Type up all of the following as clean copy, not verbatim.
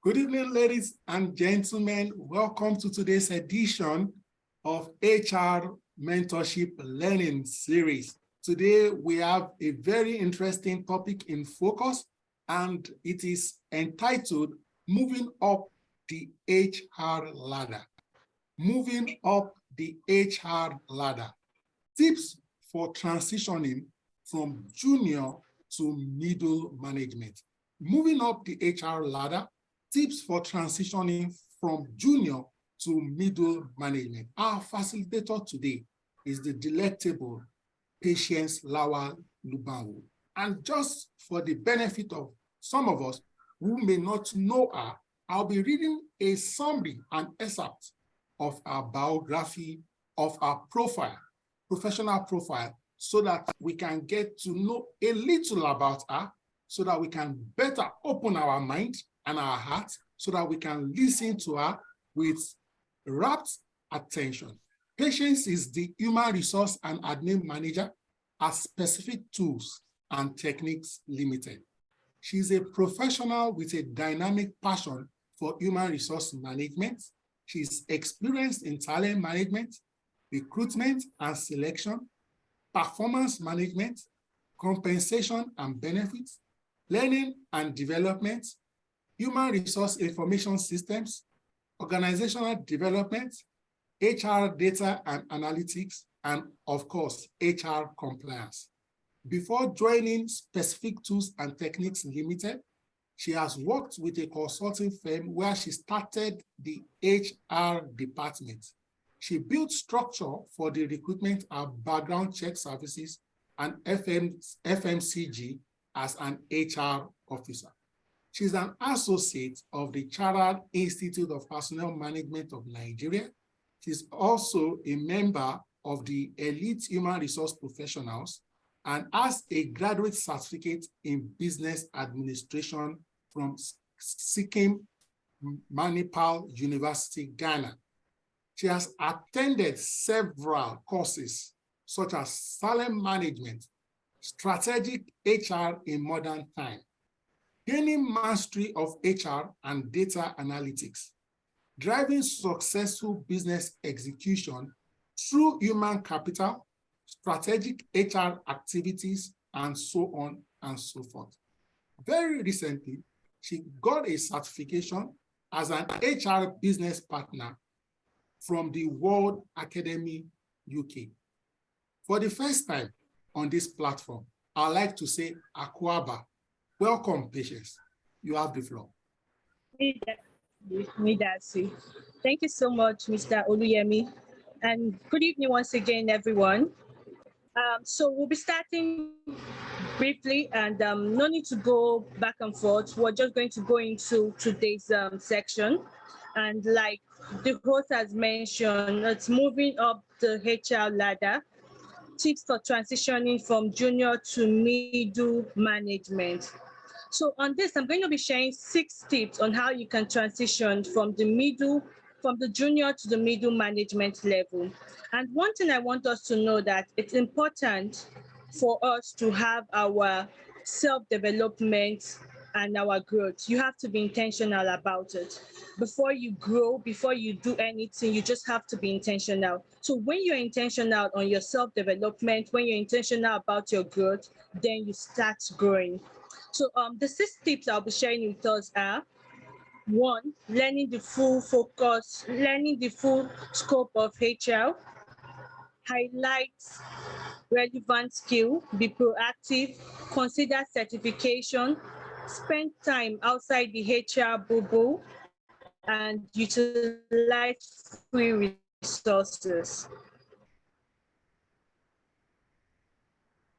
Good evening, ladies and gentlemen. Welcome to today's edition of HR Mentorship Learning Series. Today, we have a very interesting topic in focus, and it is entitled Moving Up the HR Ladder. Moving up the HR ladder. Tips for transitioning from junior to middle management. Moving up the HR ladder. Tips for transitioning from junior to middle management. Our facilitator today is the delectable Patience Lawal Lubanwo. And just for the benefit of some of us who may not know her, I'll be reading a summary and excerpt of our biography, of our profile, professional profile, so that we can get to know a little about her, so that we can better open our mind and our heart, so that we can listen to her with rapt attention. Patience is the Human Resource and Admin Manager at Specific Tools and Techniques Limited. She's a professional with a dynamic passion for human resource management. She's experienced in talent management, recruitment and selection, performance management, compensation and benefits, learning and development, human resource information systems, organizational development, HR data and analytics, and of course, HR compliance. Before joining Specific Tools and Techniques Limited, she has worked with a consulting firm where she started the HR department. She built structure for the recruitment and background check services and FMCG as an HR officer. She's an associate of the Chartered Institute of Personnel Management of Nigeria. She's also a member of the Elite Human Resource Professionals and has a graduate certificate in business administration from Sikkim Manipal University, Ghana. She has attended several courses such as talent management, strategic HR in modern time, gaining mastery of HR and data analytics, driving successful business execution through human capital, strategic HR activities, and so on and so forth. Very recently, she got a certification as an HR business partner from the World Academy UK. For the first time on this platform, I'd like to say Akwaba. Welcome, Patience. You have the floor. Midasi. Thank you so much, Mr. Oluyemi. And good evening once again, everyone. So we'll be starting briefly, and no need to go back and forth. We're just going to go into today's section. And like the host has mentioned, it's moving up the HR ladder, tips for transitioning from junior to middle management. So on this, I'm going to be sharing 6 tips on how you can transition from the junior to the middle management level. And one thing I want us to know that it's important for us to have our self-development and our growth. You have to be intentional about it. Before you grow, before you do anything, you just have to be intentional. So when you're intentional on your self-development, when you're intentional about your growth, then you start growing. So the 6 tips I'll be sharing with us are: 1, learning the full scope of HR, highlight relevant skill, be proactive, consider certification, spend time outside the HR bubble, and utilize free resources.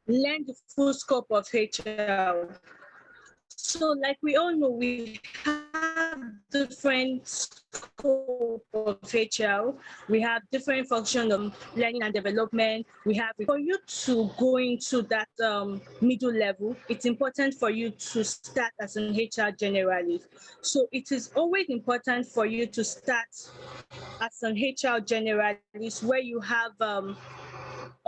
Learn the full scope of HR. So like we all know, we have different scope of HR. We have different functions of learning and development. We have, for you to go into that middle level, it's important for you to start as an HR generalist. So it is always important for you to start as an HR generalist, where you have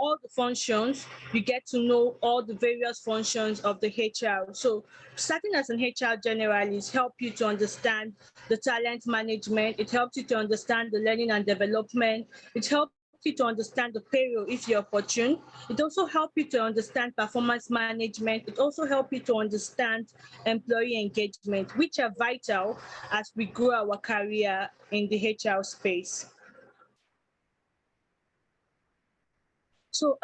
all the functions, you get to know all the various functions of the HR. So starting as an HR generalist help you to understand the talent management, it helps you to understand the learning and development, it helps you to understand the payroll if you're opportune. It also helps you to understand performance management. It also helps you to understand employee engagement, which are vital as we grow our career in the HR space. So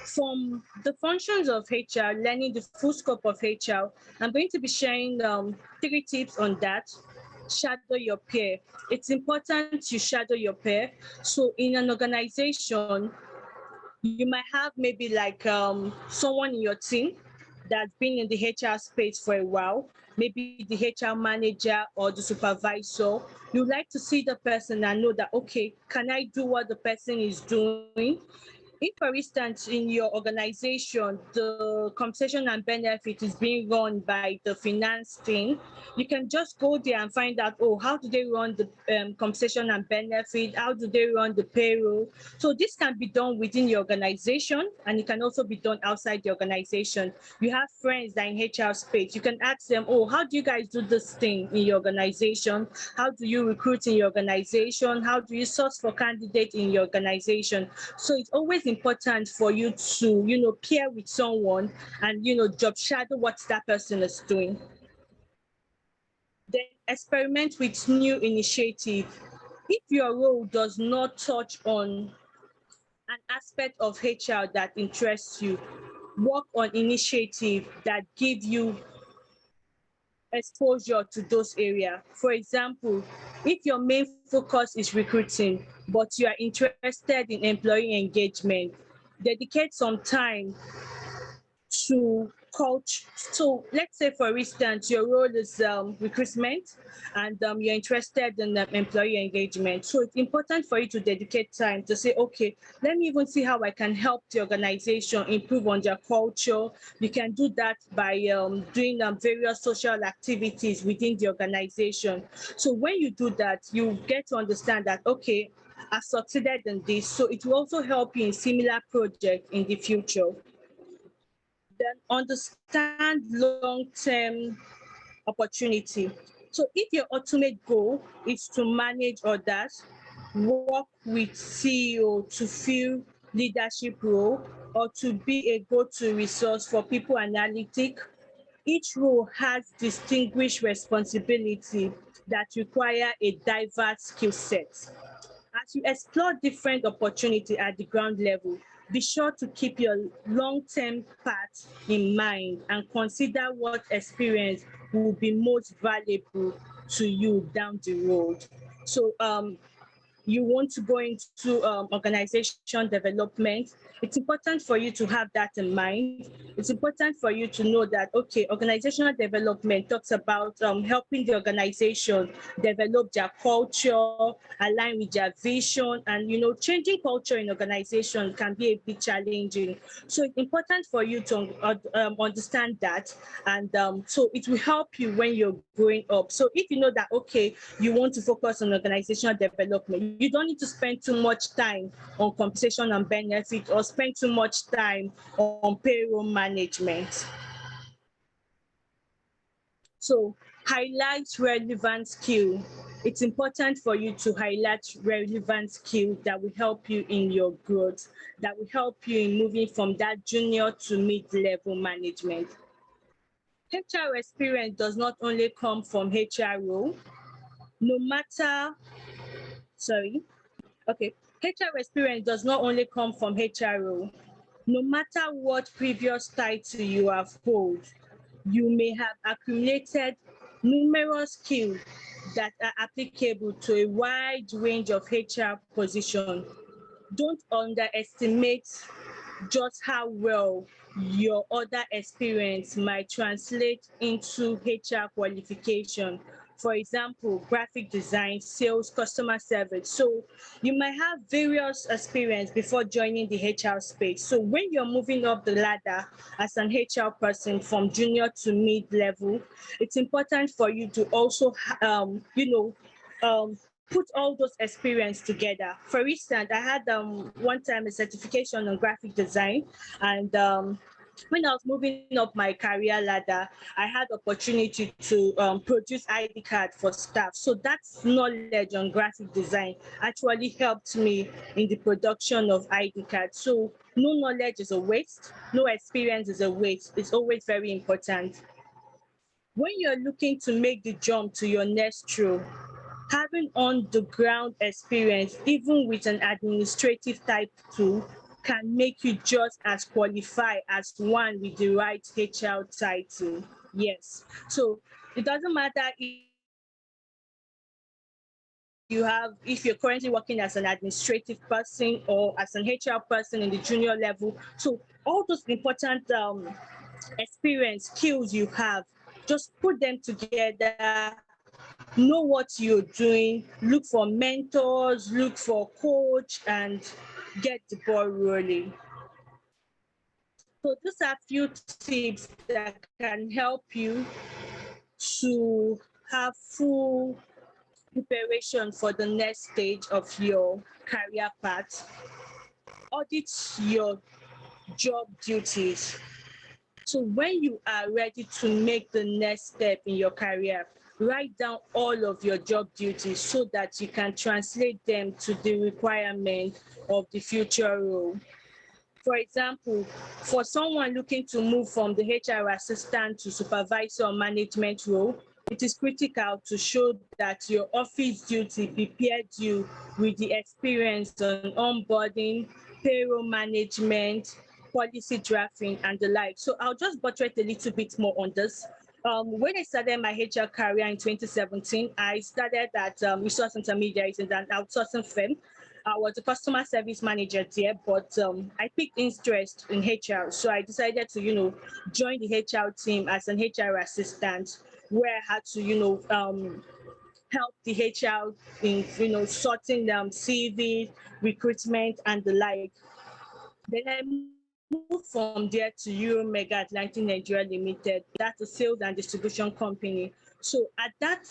from the functions of HR, learning the full scope of HR, I'm going to be sharing 3 tips on that. Shadow your peer. It's important you shadow your peer. So in an organization, you might have maybe like someone in your team that's been in the HR space for a while, maybe the HR manager or the supervisor. You like to see the person and know that, okay, can I do what the person is doing? If, for instance, in your organization, the compensation and benefit is being run by the finance team, you can just go there and find out, oh, how do they run the compensation and benefit? How do they run the payroll? So this can be done within your organization, and it can also be done outside the organization. You have friends that are in HR space. You can ask them, oh, how do you guys do this thing in your organization? How do you recruit in your organization? How do you source for candidates in your organization? So it's always important for you to, pair with someone and, job shadow what that person is doing. Then experiment with new initiative. If your role does not touch on an aspect of HR that interests you, work on initiative that give you exposure to those areas. For example, if your main focus is recruiting, but you are interested in employee engagement, dedicate some time to coach. So let's say, for instance, your role is recruitment and you're interested in employee engagement. So it's important for you to dedicate time to say, okay, let me even see how I can help the organization improve on their culture. You can do that by doing various social activities within the organization. So when you do that, you get to understand that, okay, I've succeeded in this. So it will also help you in similar projects in the future. Then understand long-term opportunity. So if your ultimate goal is to manage others, work with CEO to fill leadership role, or to be a go-to resource for people analytics, each role has distinguished responsibility that require a diverse skill set. As you explore different opportunities at the ground level, be sure to keep your long-term path in mind and consider what experience will be most valuable to you down the road. So you want to go into organization development, it's important for you to have that in mind. It's important for you to know that, okay, organizational development talks about helping the organization develop their culture, align with their vision, and, changing culture in organization can be a bit challenging. So it's important for you to understand that. And so it will help you when you're growing up. So if you know that, okay, you want to focus on organizational development, you don't need to spend too much time on compensation and benefit or spend too much time on payroll management. So highlight relevant skill. It's important for you to highlight relevant skill that will help you in your growth, that will help you in moving from that junior to mid-level management. HR experience does not only come from HR role, no matter, sorry, okay, HR experience does not only come from HR role. No matter what previous title you have held, you may have accumulated numerous skills that are applicable to a wide range of HR positions. Don't underestimate just how well your other experience might translate into HR qualification. For example, graphic design, sales, customer service. So you might have various experience before joining the HR space. So when you're moving up the ladder as an HR person from junior to mid-level, it's important for you to also, um, put all those experience together. For instance, I had one time a certification on graphic design, and when I was moving up my career ladder, I had opportunity to produce ID card for staff. So that knowledge on graphic design actually helped me in the production of ID cards. So no knowledge is a waste, no experience is a waste. It's always very important. When you're looking to make the jump to your next role, having on the ground experience, even with an administrative type tool, can make you just as qualified as one with the right HR title. Yes. So it doesn't matter if you're currently working as an administrative person or as an HR person in the junior level. So all those important experience, skills you have, just put them together, know what you're doing, look for mentors, look for coach, and get the ball rolling. So these are a few tips that can help you to have full preparation for the next stage of your career path. Audit your job duties. So when you are ready to make the next step in your career, write down all of your job duties so that you can translate them to the requirement of the future role. For example, for someone looking to move from the HR assistant to supervisor or management role, it is critical to show that your office duty prepared you with the experience on onboarding, payroll management, policy drafting, and the like. So I'll just buttress a little bit more on this. When I started my HR career in 2017, I started at Resource Intermediaries in an outsourcing firm. I was a customer service manager there, but I picked interest in HR, so I decided to, join the HR team as an HR assistant, where I had to, help the HR in, sorting CVs, recruitment, and the like. Then I moved from there to Euromega Atlantic Nigeria Limited. That's a sales and distribution company. So at that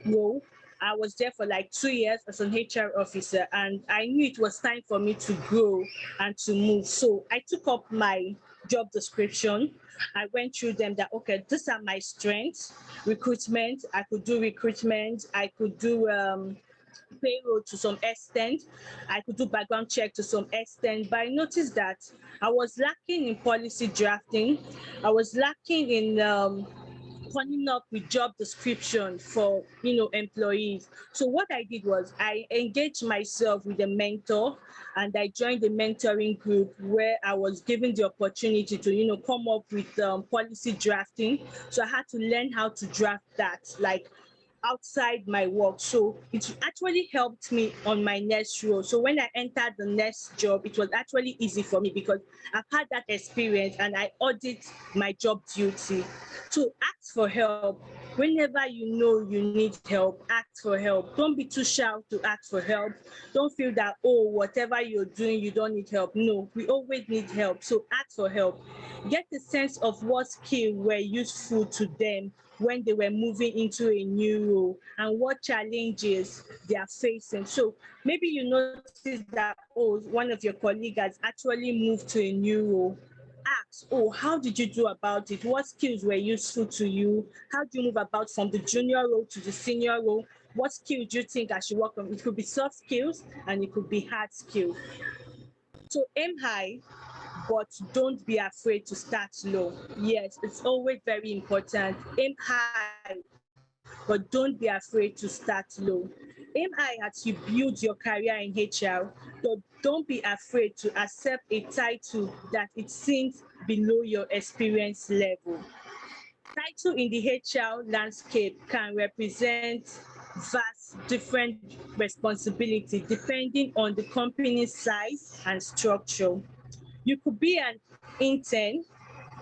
role, I was there for like 2 years as an HR officer, and I knew it was time for me to grow and to move. So I took up my job description. I went through them that, okay, these are my strengths. Recruitment, I could do recruitment. I could do payroll to some extent. I could do background check to some extent, but I noticed that I was lacking in policy drafting. I was lacking in coming up with job description for employees. So what I did was I engaged myself with a mentor, and I joined the mentoring group where I was given the opportunity to come up with policy drafting. So I had to learn how to draft that, like, outside my work. So it actually helped me on my next role. So when I entered the next job, it was actually easy for me because I've had that experience and I audit my job duty. So ask for help. Whenever you know you need help, ask for help. Don't be too shy to ask for help. Don't feel that, oh, whatever you're doing, you don't need help. No, we always need help. So ask for help. Get a sense of what skills were useful to them when they were moving into a new role and what challenges they are facing. So maybe you notice that, oh, one of your colleagues has actually moved to a new role. Ask, oh, how did you do about it? What skills were useful to you? How do you move about from the junior role to the senior role? What skills do you think I should work on? It could be soft skills and it could be hard skills. So aim high, but don't be afraid to start low. Yes, it's always very important. Aim high, but don't be afraid to start low. Aim high as you build your career in HR, but don't be afraid to accept a title that it seems below your experience level. Title in the HR landscape can represent vast different responsibility depending on the company's size and structure. You could be an intern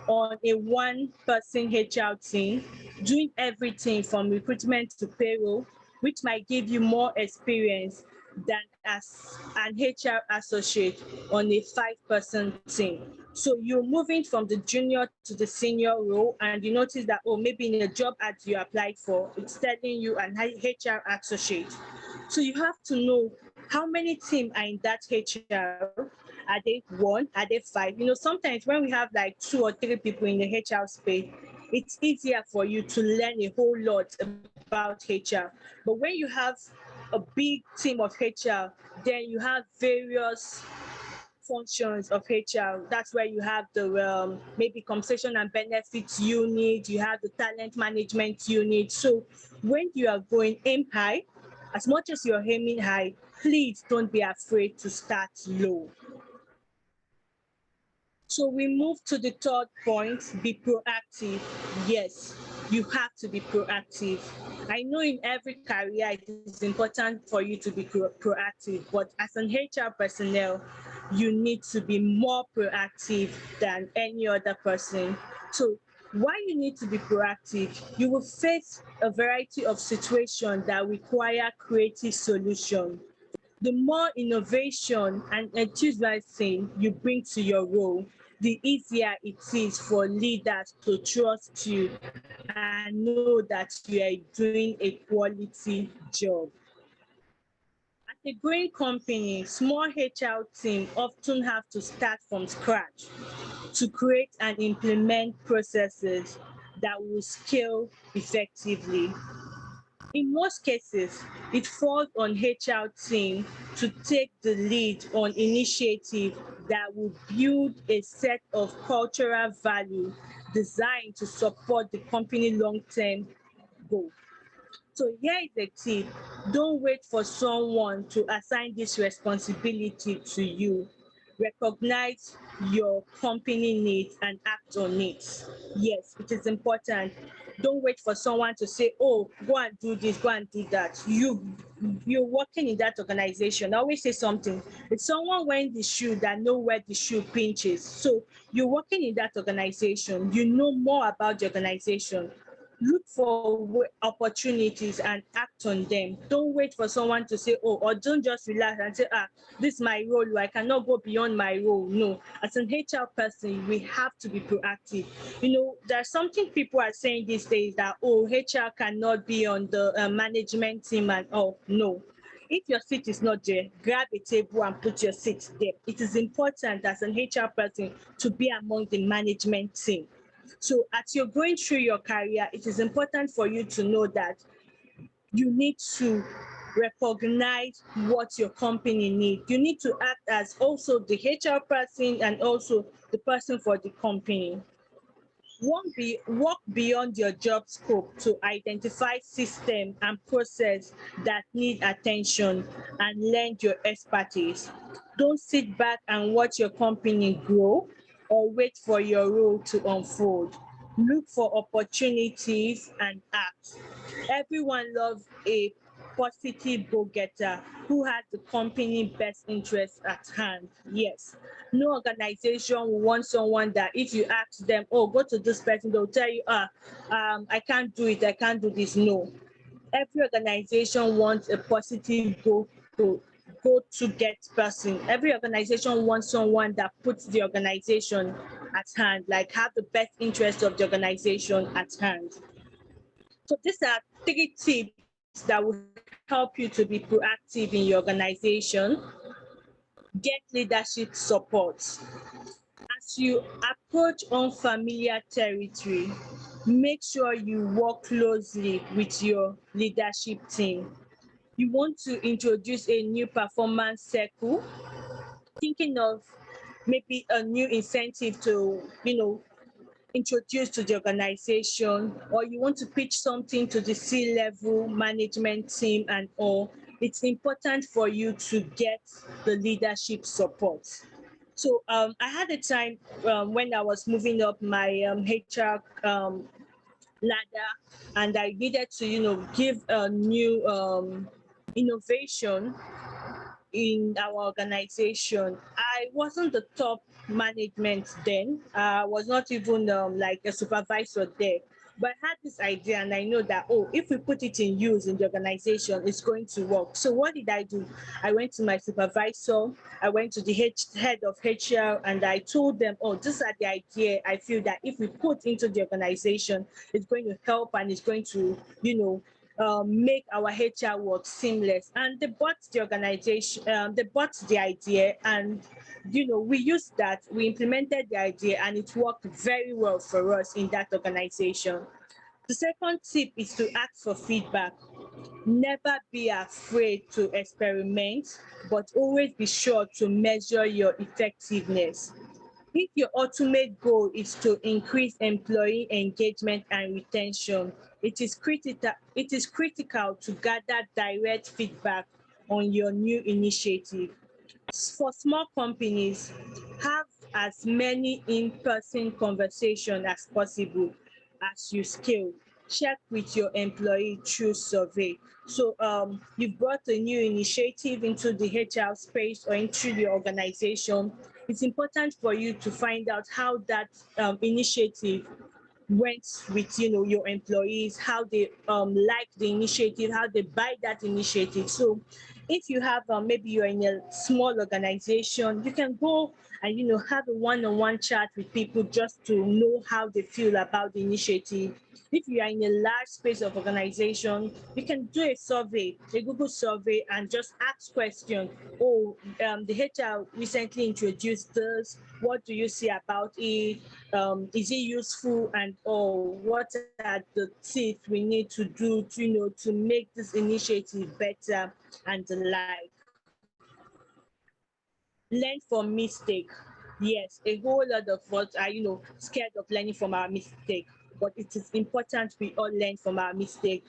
on a one-person HR team, doing everything from recruitment to payroll, which might give you more experience than as an HR associate on a five-person team. So you're moving from the junior to the senior role, and you notice that, oh, maybe in a job ad you applied for, it's telling you an HR associate. So you have to know how many team are in that HR. Are they one? Are they five? Sometimes when we have like 2 or 3 people in the HR space, it's easier for you to learn a whole lot about HR. But when you have a big team of HR, then you have various functions of HR. That's where you have the maybe compensation and benefits unit, you have the talent management unit. So when you are going aim high, as much as you're aiming high, please don't be afraid to start low. So we move to the third point, be proactive. Yes, you have to be proactive. I know in every career it is important for you to be proactive, but as an HR personnel, you need to be more proactive than any other person. So why you need to be proactive? You will face a variety of situations that require creative solution. The more innovation and enthusiasm you bring to your role, the easier it is for leaders to trust you and know that you are doing a quality job. At a growing company, small HR team often have to start from scratch to create and implement processes that will scale effectively. In most cases, it falls on HR team to take the lead on initiative that will build a set of cultural value designed to support the company long-term goal. So here is a tip. Don't wait for someone to assign this responsibility to you. Recognize your company needs and act on it. Yes, it is important. Don't wait for someone to say, oh, go and do this, go and do that. You're working in that organization. I always say something. It's someone wearing the shoe that know where the shoe pinches. So you're working in that organization. You know more about the organization. Look for opportunities and act on them. Don't wait for someone to say, oh, or don't just relax and say, this is my role, I cannot go beyond my role. No, as an HR person, we have to be proactive. There's something people are saying these days that, oh, HR cannot be on the management team and all. No. If your seat is not there, grab a table and put your seat there. It is important as an HR person to be among the management team. So as you're going through your career, it is important for you to know that you need to recognize what your company needs. You need to act as also the HR person and also the person for the company. Work beyond your job scope to identify system and process that need attention and lend your expertise. Don't sit back and watch your company grow or wait for your role to unfold. Look for opportunities and act. Everyone loves a positive go-getter who has the company best interest at hand. Yes. No organization will want someone that if you ask them, oh, go to this person, they'll tell you, I can't do it, I can't do this. No. Every organization wants a positive go to get person. Every organization wants someone that puts the organization at hand, like have the best interest of the organization at hand. So these are 3 tips that will help you to be proactive in your organization. Get leadership support. As you approach unfamiliar territory, make sure you work closely with your leadership team. You want to introduce a new performance circle, thinking of maybe a new incentive to, introduce to the organization, or you want to pitch something to the C-level management team and all, it's important for you to get the leadership support. So I had a time when I was moving up my HR ladder, and I needed to, give a new innovation in our organization. I wasn't the top management then. I was not even like a supervisor there. But I had this idea and I know that, oh, if we put it in use in the organization, it's going to work. So what did I do? I went to my supervisor, I went to the head of HR, and I told them, oh, this is the idea I feel that if we put into the organization, it's going to help and it's going to, make our HR work seamless. And they bought the organization, they bought the idea, and we used that, we implemented the idea, and it worked very well for us in that organization. The second tip is to ask for feedback. Never be afraid to experiment, but always be sure to measure your effectiveness. If your ultimate goal is to increase employee engagement and retention, it is critical to gather direct feedback on your new initiative. For small companies, have as many in-person conversations as possible. As you scale, check with your employee through survey. So you've brought a new initiative into the HR space or into the organization. It's important for you to find out how that initiative went with your employees, how they like the initiative, how they buy that initiative. So if you have maybe you're in a small organization, you can go and have a one-on-one chat with people just to know how they feel about the initiative. If you are in a large space of organization, you can do a survey, a Google survey, and just ask questions. Oh, the HR recently introduced this. What do you see about it? Is it useful, and what are the tips we need to do to to make this initiative better and the like. Learn from mistake. Yes, a whole lot of us are scared of learning from our mistake, but it is important we all learn from our mistake.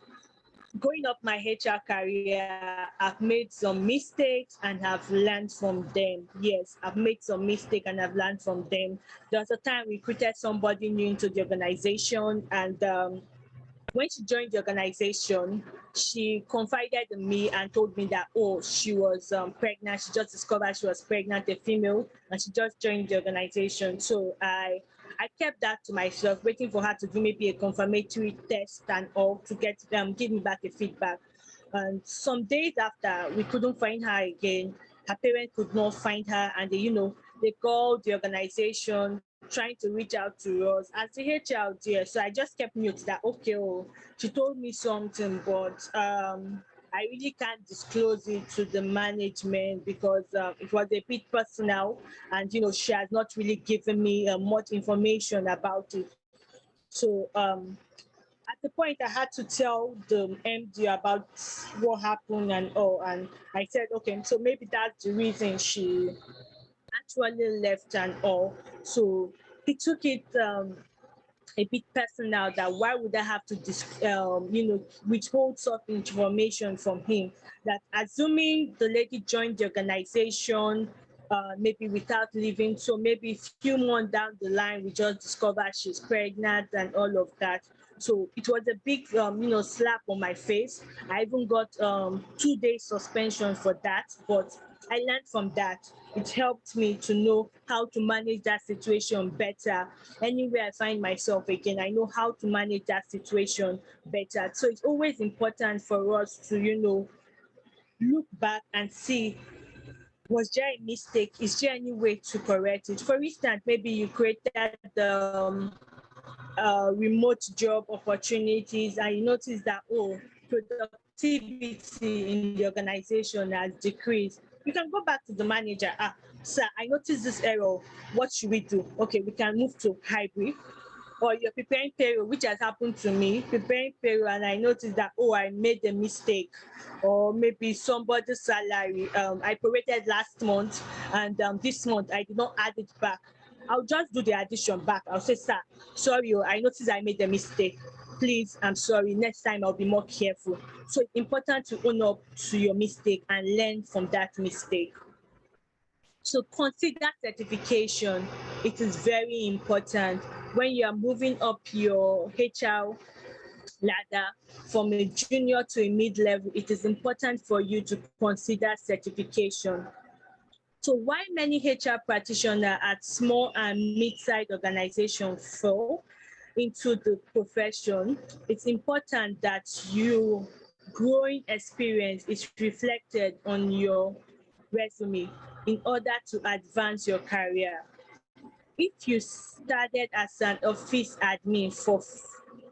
Growing up my HR career, I've made some mistakes and have learned from them. Yes, I've made some mistakes and I've learned from them. There was a time we recruited somebody new into the organization, and when she joined the organization, she confided in me and told me that, oh, she was pregnant. She just discovered she was pregnant, a female, and she just joined the organization. So I kept that to myself, waiting for her to do maybe a confirmatory test and all to give me back a feedback. And some days after, we couldn't find her again. Her parents could not find her, and they called the organization trying to reach out to us as the HR there. So I just kept mute that, okay, oh, she told me something, but I really can't disclose it to the management because it was a bit personal, and she has not really given me much information about it. So at the point I had to tell the MD about what happened and all, and I said, okay, so maybe that's the reason she actually left and all. So he took it a bit personal, that why would I have to withhold such information from him, that assuming the lady joined the organization maybe without leaving, so maybe a few months down the line we just discovered she's pregnant and all of that. So it was a big slap on my face. I even got 2 days suspension for that, but I learned from that. It helped me to know how to manage that situation better. Anywhere I find myself again, I know how to manage that situation better. So it's always important for us to, look back and see, was there a mistake? Is there any way to correct it? For instance, maybe you created remote job opportunities and you notice that, oh, productivity in the organization has decreased. You can go back to the manager. Sir, I noticed this error. What should we do? Okay, we can move to hybrid. Or you're preparing payroll, which has happened to me, preparing payroll, and I noticed that, oh, I made a mistake. Or maybe somebody's salary, I prorated last month, and this month I did not add it back. I'll just do the addition back. I'll say, sir, sorry, oh, I noticed I made a mistake. Please, I'm sorry. Next time I'll be more careful. So it's important to own up to your mistake and learn from that mistake. So consider certification. It is very important when you are moving up your HR ladder from a junior to a mid-level. It is important for you to consider certification. So why many HR practitioners at small and mid-sized organizations fall into the profession? It's important that your growing experience is reflected on your resume in order to advance your career. If you started as an office admin for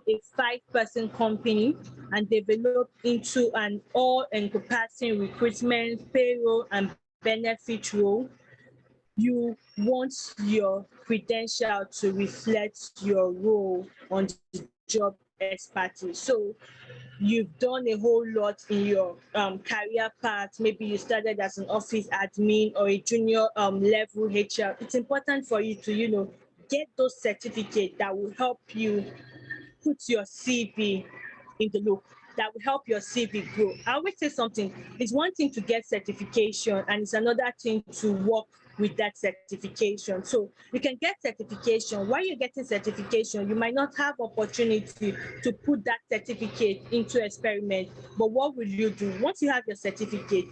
a 5-person company and develop into an all-encompassing recruitment, payroll, and benefit role, you want your credential to reflect your role on the job expertise. So you've done a whole lot in your career path. Maybe you started as an office admin or a junior level HR. It's important for you to, get those certificates that will help you put your CV in the loop, that will help your CV grow. I always say something, it's one thing to get certification and it's another thing to work with that certification. So you can get certification. While you're getting certification, you might not have opportunity to put that certificate into experiment. But what will you do? Once you have your certificate,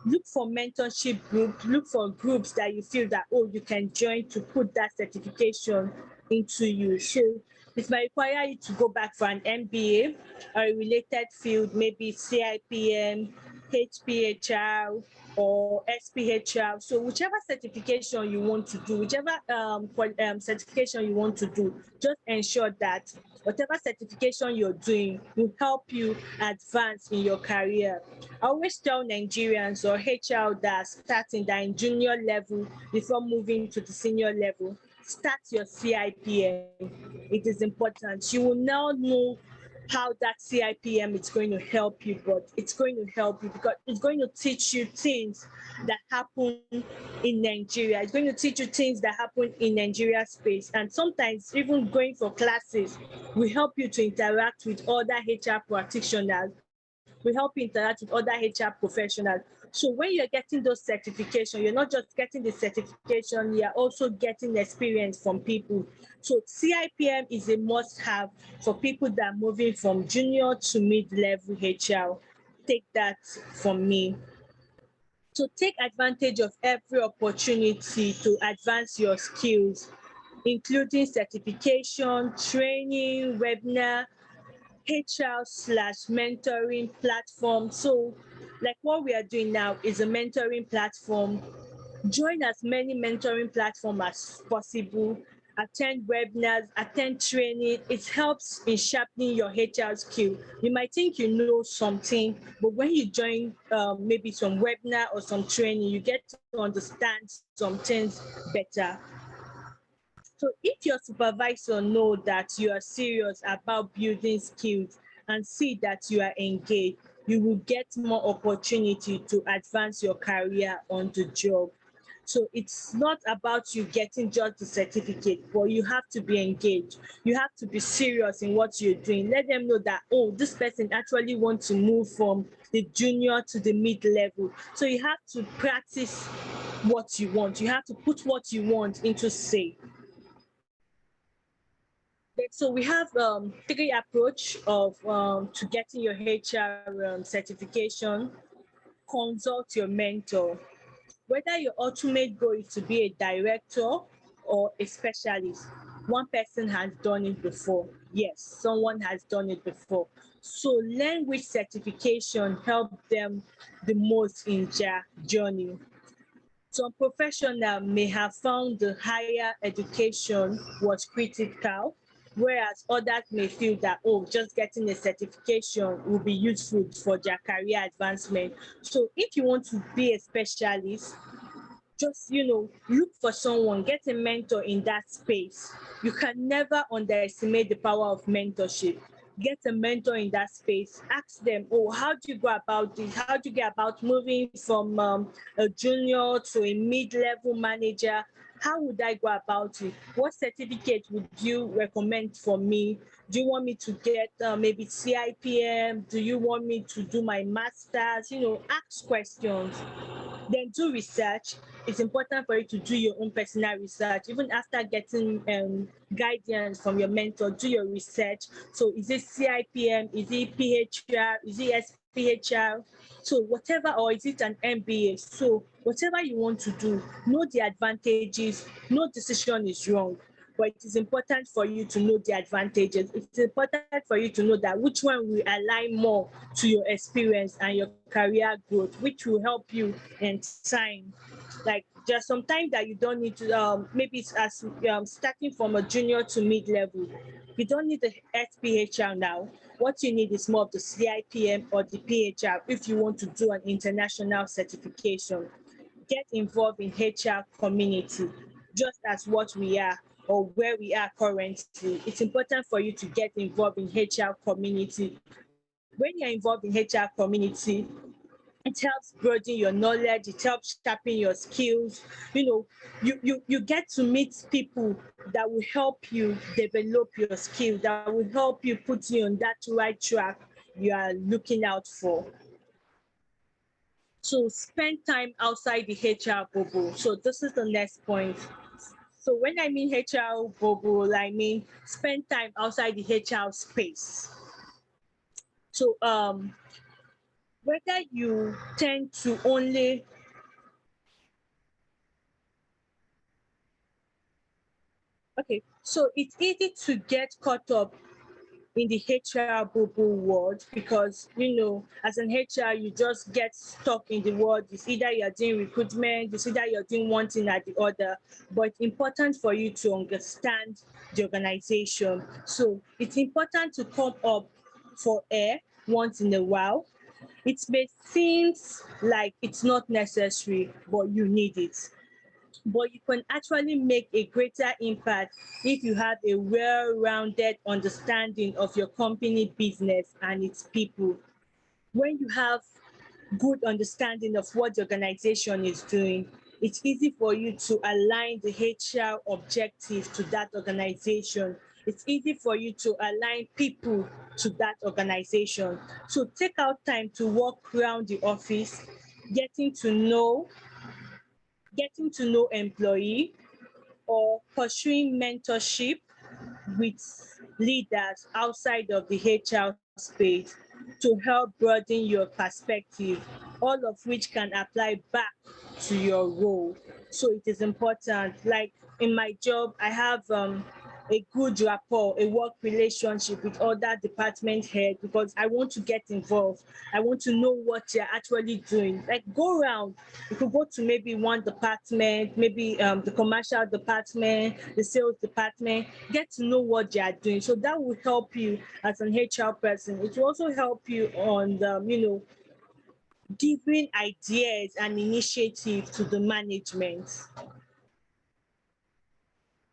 look for mentorship groups, look for groups that you feel that, oh, you can join to put that certification into you. So it might require you to go back for an MBA or a related field, maybe CIPM, HPHR, or SPHR. So whichever certification you want to do, whichever certification you want to do, just ensure that whatever certification you're doing will help you advance in your career. I always tell Nigerians or HR that starting that in junior level before moving to the senior level, start your CIPM. It is important. You will now know how that CIPM is going to help you, but it's going to help you because it's going to teach you things that happen in Nigeria. It's going to teach you things that happen in Nigeria space. And sometimes even going for classes will help you to interact with other HR practitioners, will help you interact with other HR professionals. So when you're getting those certifications, you're not just getting the certification, you're also getting experience from people. So CIPM is a must-have for people that are moving from junior to mid-level HR. Take that from me. So take advantage of every opportunity to advance your skills, including certification, training, webinar, HR/mentoring platform. So like what we are doing now is a mentoring platform. Join as many mentoring platforms as possible. Attend webinars, attend training. It helps in sharpening your HR skill. You might think you know something, but when you join maybe some webinar or some training, you get to understand some things better. So if your supervisor know that you are serious about building skills and see that you are engaged, you will get more opportunity to advance your career on the job. So it's not about you getting just the certificate, but you have to be engaged. You have to be serious in what you're doing. Let them know that, oh, this person actually wants to move from the junior to the mid-level. So you have to practice what you want. You have to put what you want into say. So we have three approach of to getting your HR certification. Consult your mentor. Whether your ultimate goal is to be a director or a specialist, one person has done it before. Yes, someone has done it before. So learn which certification help them the most in their journey. Some professionals may have found the higher education was critical, whereas others may feel that, oh, just getting a certification will be useful for their career advancement. So if you want to be a specialist, just look for someone, get a mentor in that space. You can never underestimate the power of mentorship. Get a mentor in that space. Ask them, oh, how do you go about this? How do you get about moving from a junior to a mid-level manager? How would I go about it? What certificate would you recommend for me? Do you want me to get maybe CIPM? Do you want me to do my master's? Ask questions. Then do research. It's important for you to do your own personal research. Even after getting guidance from your mentor, do your research. So is it CIPM? Is it PHR? Is it SPHR? So whatever, or is it an MBA? So whatever you want to do, know the advantages. No decision is wrong, but it is important for you to know the advantages. It's important for you to know that which one will align more to your experience and your career growth, which will help you in time. Like There's some time that you don't need to, maybe it's as starting from a junior to mid-level. You don't need the SPHR now. What you need is more of the CIPM or the PHR if you want to do an international certification. Get involved in HR community, just as what we are or where we are currently. It's important for you to get involved in HR community. When you're involved in HR community, it helps broaden your knowledge, it helps sharpen your skills. You get to meet people that will help you develop your skill, that will help you put you on that right track you are looking out for. So spend time outside the HR bubble. So this is the next point. So when I mean HR bubble, I mean spend time outside the HR space. So whether you tend to only okay, so it's easy to get caught up in the HR bubble world because as an HR you just get stuck in the world. It's either you're doing recruitment, it's either you're doing one thing or the other. But it's important for you to understand the organization. So it's important to come up for air once in a while. It may seem like it's not necessary, but you need it. But you can actually make a greater impact if you have a well-rounded understanding of your company business and its people. When you have good understanding of what the organization is doing, it's easy for you to align the HR objectives to that organization. It's easy for you to align people to that organization. So take out time to walk around the office, getting to know getting to know employee or pursuing mentorship with leaders outside of the HR space to help broaden your perspective, all of which can apply back to your role. So it is important. Like in my job, I have a good rapport, a work relationship with other department heads because I want to get involved. I want to know what they're actually doing. Like go around. You could go to maybe one department, maybe the commercial department, the sales department, get to know what they are doing. So that will help you as an HR person. It will also help you on giving ideas and initiative to the management.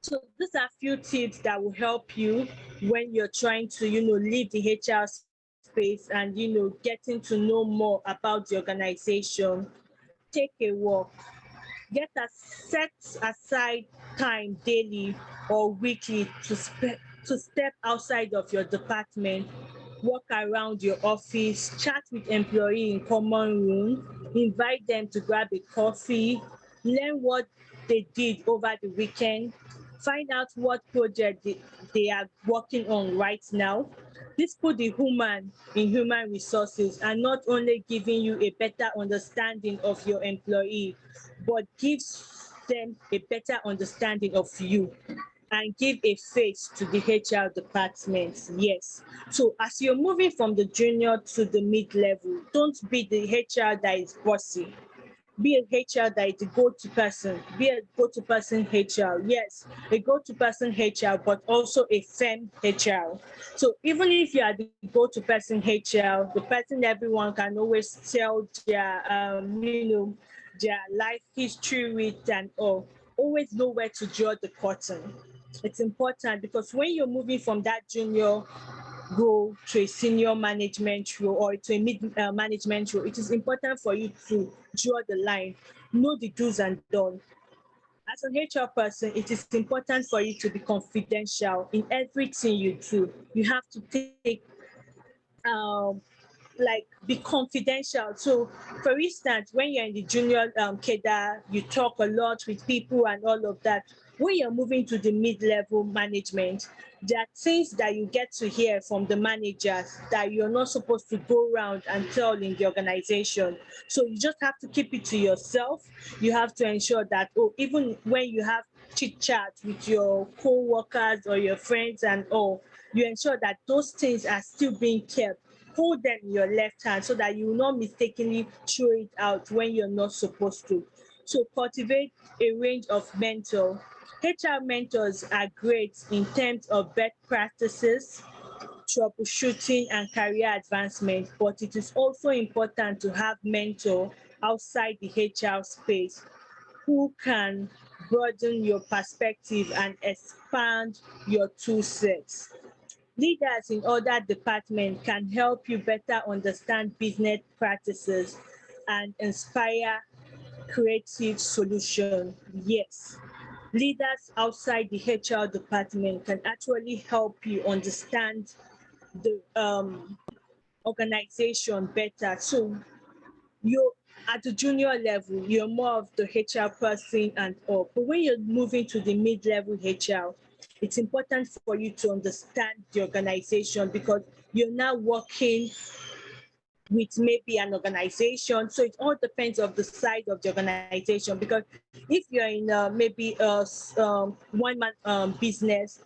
So these are few tips that will help you when you're trying to, leave the HR space and, getting to know more about the organization. Take a walk. Set aside time daily or weekly to step outside of your department, walk around your office, chat with employee in common room, invite them to grab a coffee, learn what they did over the weekend, find out what project they are working on right now. This put the human in human resources and not only giving you a better understanding of your employee, but gives them a better understanding of you and give a face to the HR department. Yes. So as you're moving from the junior to the mid-level, don't be the HR that is bossy. Be a HR that is a go-to person. Be a go-to person HR. Yes, a go-to person HR, but also a firm HR. So even if you are the go-to person HR, the person everyone can always tell their life history with and all, always know where to draw the curtain. It's important because when you're moving from that junior go to a senior management role or to a mid management role, it is important for you to draw the line, know the do's and don'ts. As an HR person, it is important for you to be confidential in everything you do. You have to take um, like be confidential. So for instance, when you're in the junior cadre, you talk a lot with people and all of that. When you're moving to the mid-level management, there are things that you get to hear from the managers that you're not supposed to go around and tell in the organization. So you just have to keep it to yourself. You have to ensure that, even when you have chit chat with your co-workers or your friends and all, you ensure that those things are still being kept. Hold them in your left hand so that you will not mistakenly throw it out when you're not supposed to. So cultivate a range of mentors. HR mentors are great in terms of best practices, troubleshooting, and career advancement, but it is also important to have mentor outside the HR space who can broaden your perspective and expand your tool sets. Leaders in other departments can help you better understand business practices and inspire creative solution. Yes, leaders outside the HR department can actually help you understand the organization better. So you at the junior level, you're more of the HR person and all. But when you're moving to the mid-level HR, it's important for you to understand the organization because you're now working with maybe an organization. So it all depends of the size of the organization. Because if you're in maybe one-man business,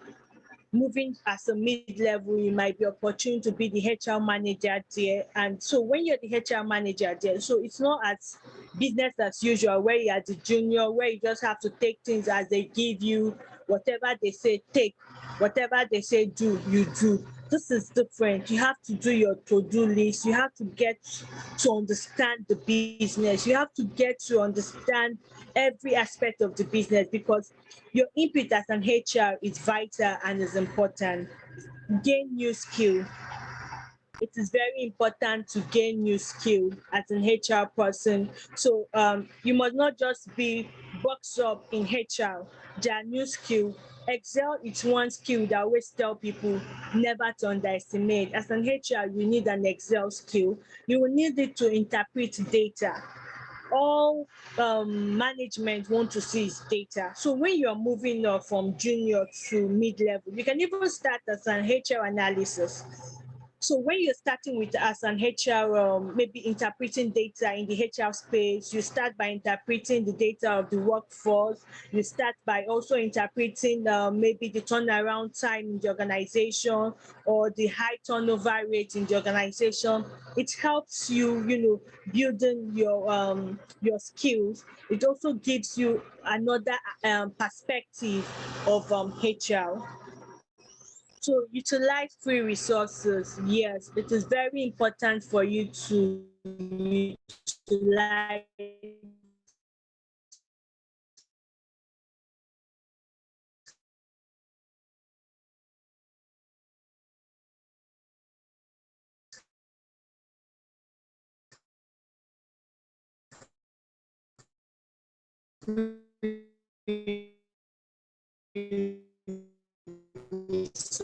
moving as a mid-level, you might be opportune to be the HR manager there. And so when you're the HR manager there, so it's not as business as usual where you're the junior, where you just have to take things as they give you, whatever they say, take, whatever they say, do, you do. This is different. You have to do your to-do list. You have to get to understand the business. You have to get to understand every aspect of the business because your input as an HR is vital and is important. Gain new skill. It is very important to gain new skill as an HR person. So you must not just be boxed up in HR. There are new skill. Excel is one skill that I always tell people never to underestimate. As an HR, you need an Excel skill. You will need it to interpret data. All management want to see is data. So when you're moving up from junior to mid-level, you can even start as an HR analysis. So when you're starting with as an HR, maybe interpreting data in the HR space, you start by interpreting the data of the workforce. You start by also interpreting maybe the turnaround time in the organization or the high turnover rate in the organization. It helps you, building your skills. It also gives you another perspective of HR. So utilize free resources. Yes, it is very important for you to utilize free resources.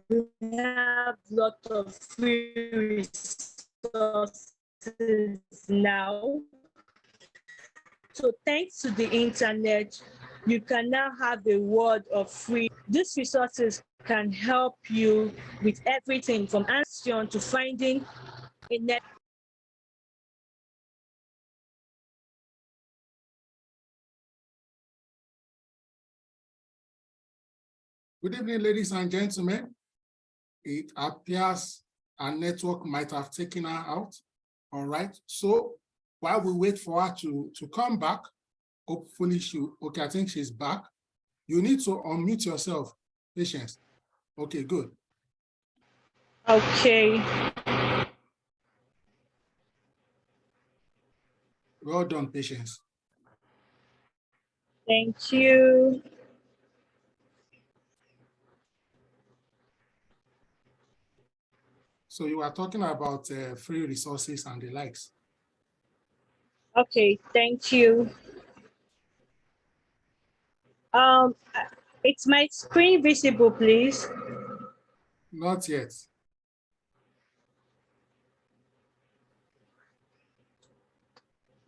We have lot of free resources now. So thanks to the internet, you can now have a world of free. These resources can help you with everything from answering to finding a net. Good evening, ladies and gentlemen. It appears our network might have taken her out. All right. So while we wait for her to come back, hopefully okay, I think she's back. You need to unmute yourself, Patience. Okay, good. Okay. Well done, Patience. Thank you. So you are talking about free resources and the likes. Okay, thank you. Um, it's my screen visible, please. Not yet.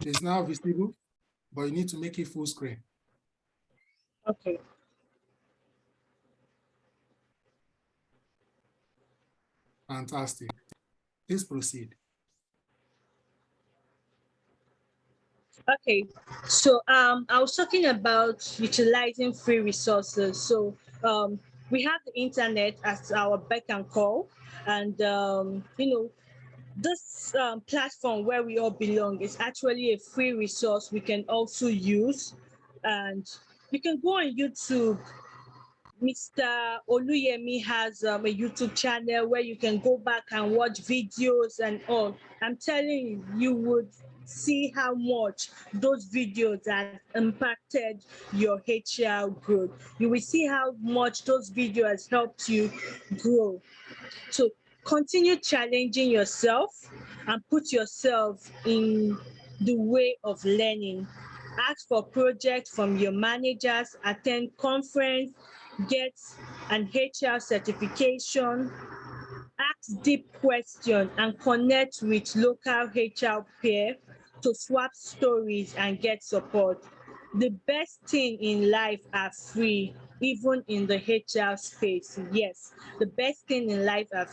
It's now visible, but you need to make it full screen. Okay. Fantastic. Please proceed. Okay, so I was talking about utilizing free resources. So we have the internet as our beck and call, and This platform where we all belong is actually a free resource we can also use, and you can go on YouTube. Mr. Oluyemi has a YouTube channel where you can go back and watch videos and all. I'm telling you, you would see how much those videos have impacted your HR growth. You will see how much those videos helped you grow. So continue challenging yourself and put yourself in the way of learning. Ask for projects from your managers, attend conference, get an HR certification, ask deep questions and connect with local HR peer to swap stories and get support. The best thing in life are free, even in the HR space. Yes, the best thing in life are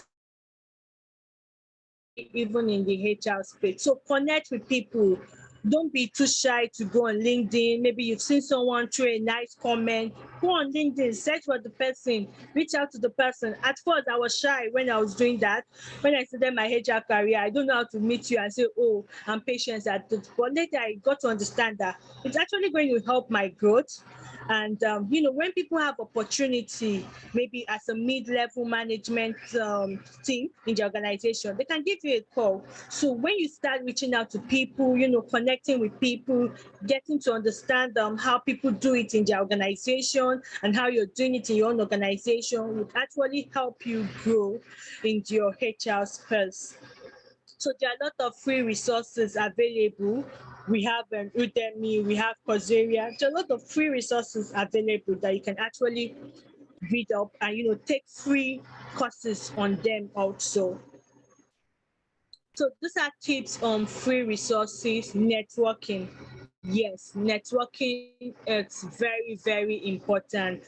free, even in the HR space. So connect with people. Don't be too shy to go on LinkedIn. Maybe you've seen someone throw a nice comment. Go on LinkedIn, search for the person, reach out to the person. At first, I was shy when I was doing that. When I started my HR career, I don't know how to meet you and say, oh, I'm patient at this. But later, I got to understand that it's actually going to help my growth. And when people have opportunity, maybe as a mid-level management team in the organization, they can give you a call. So when you start reaching out to people, connecting with people, getting to understand how people do it in their organization and how you're doing it in your own organization would actually help you grow in your HR skills. So there are a lot of free resources available. We have Udemy, we have Coursera. There are a lot of free resources available that you can actually read up and take free courses on them also. So these are tips on free resources, networking. Yes, networking is very, very important.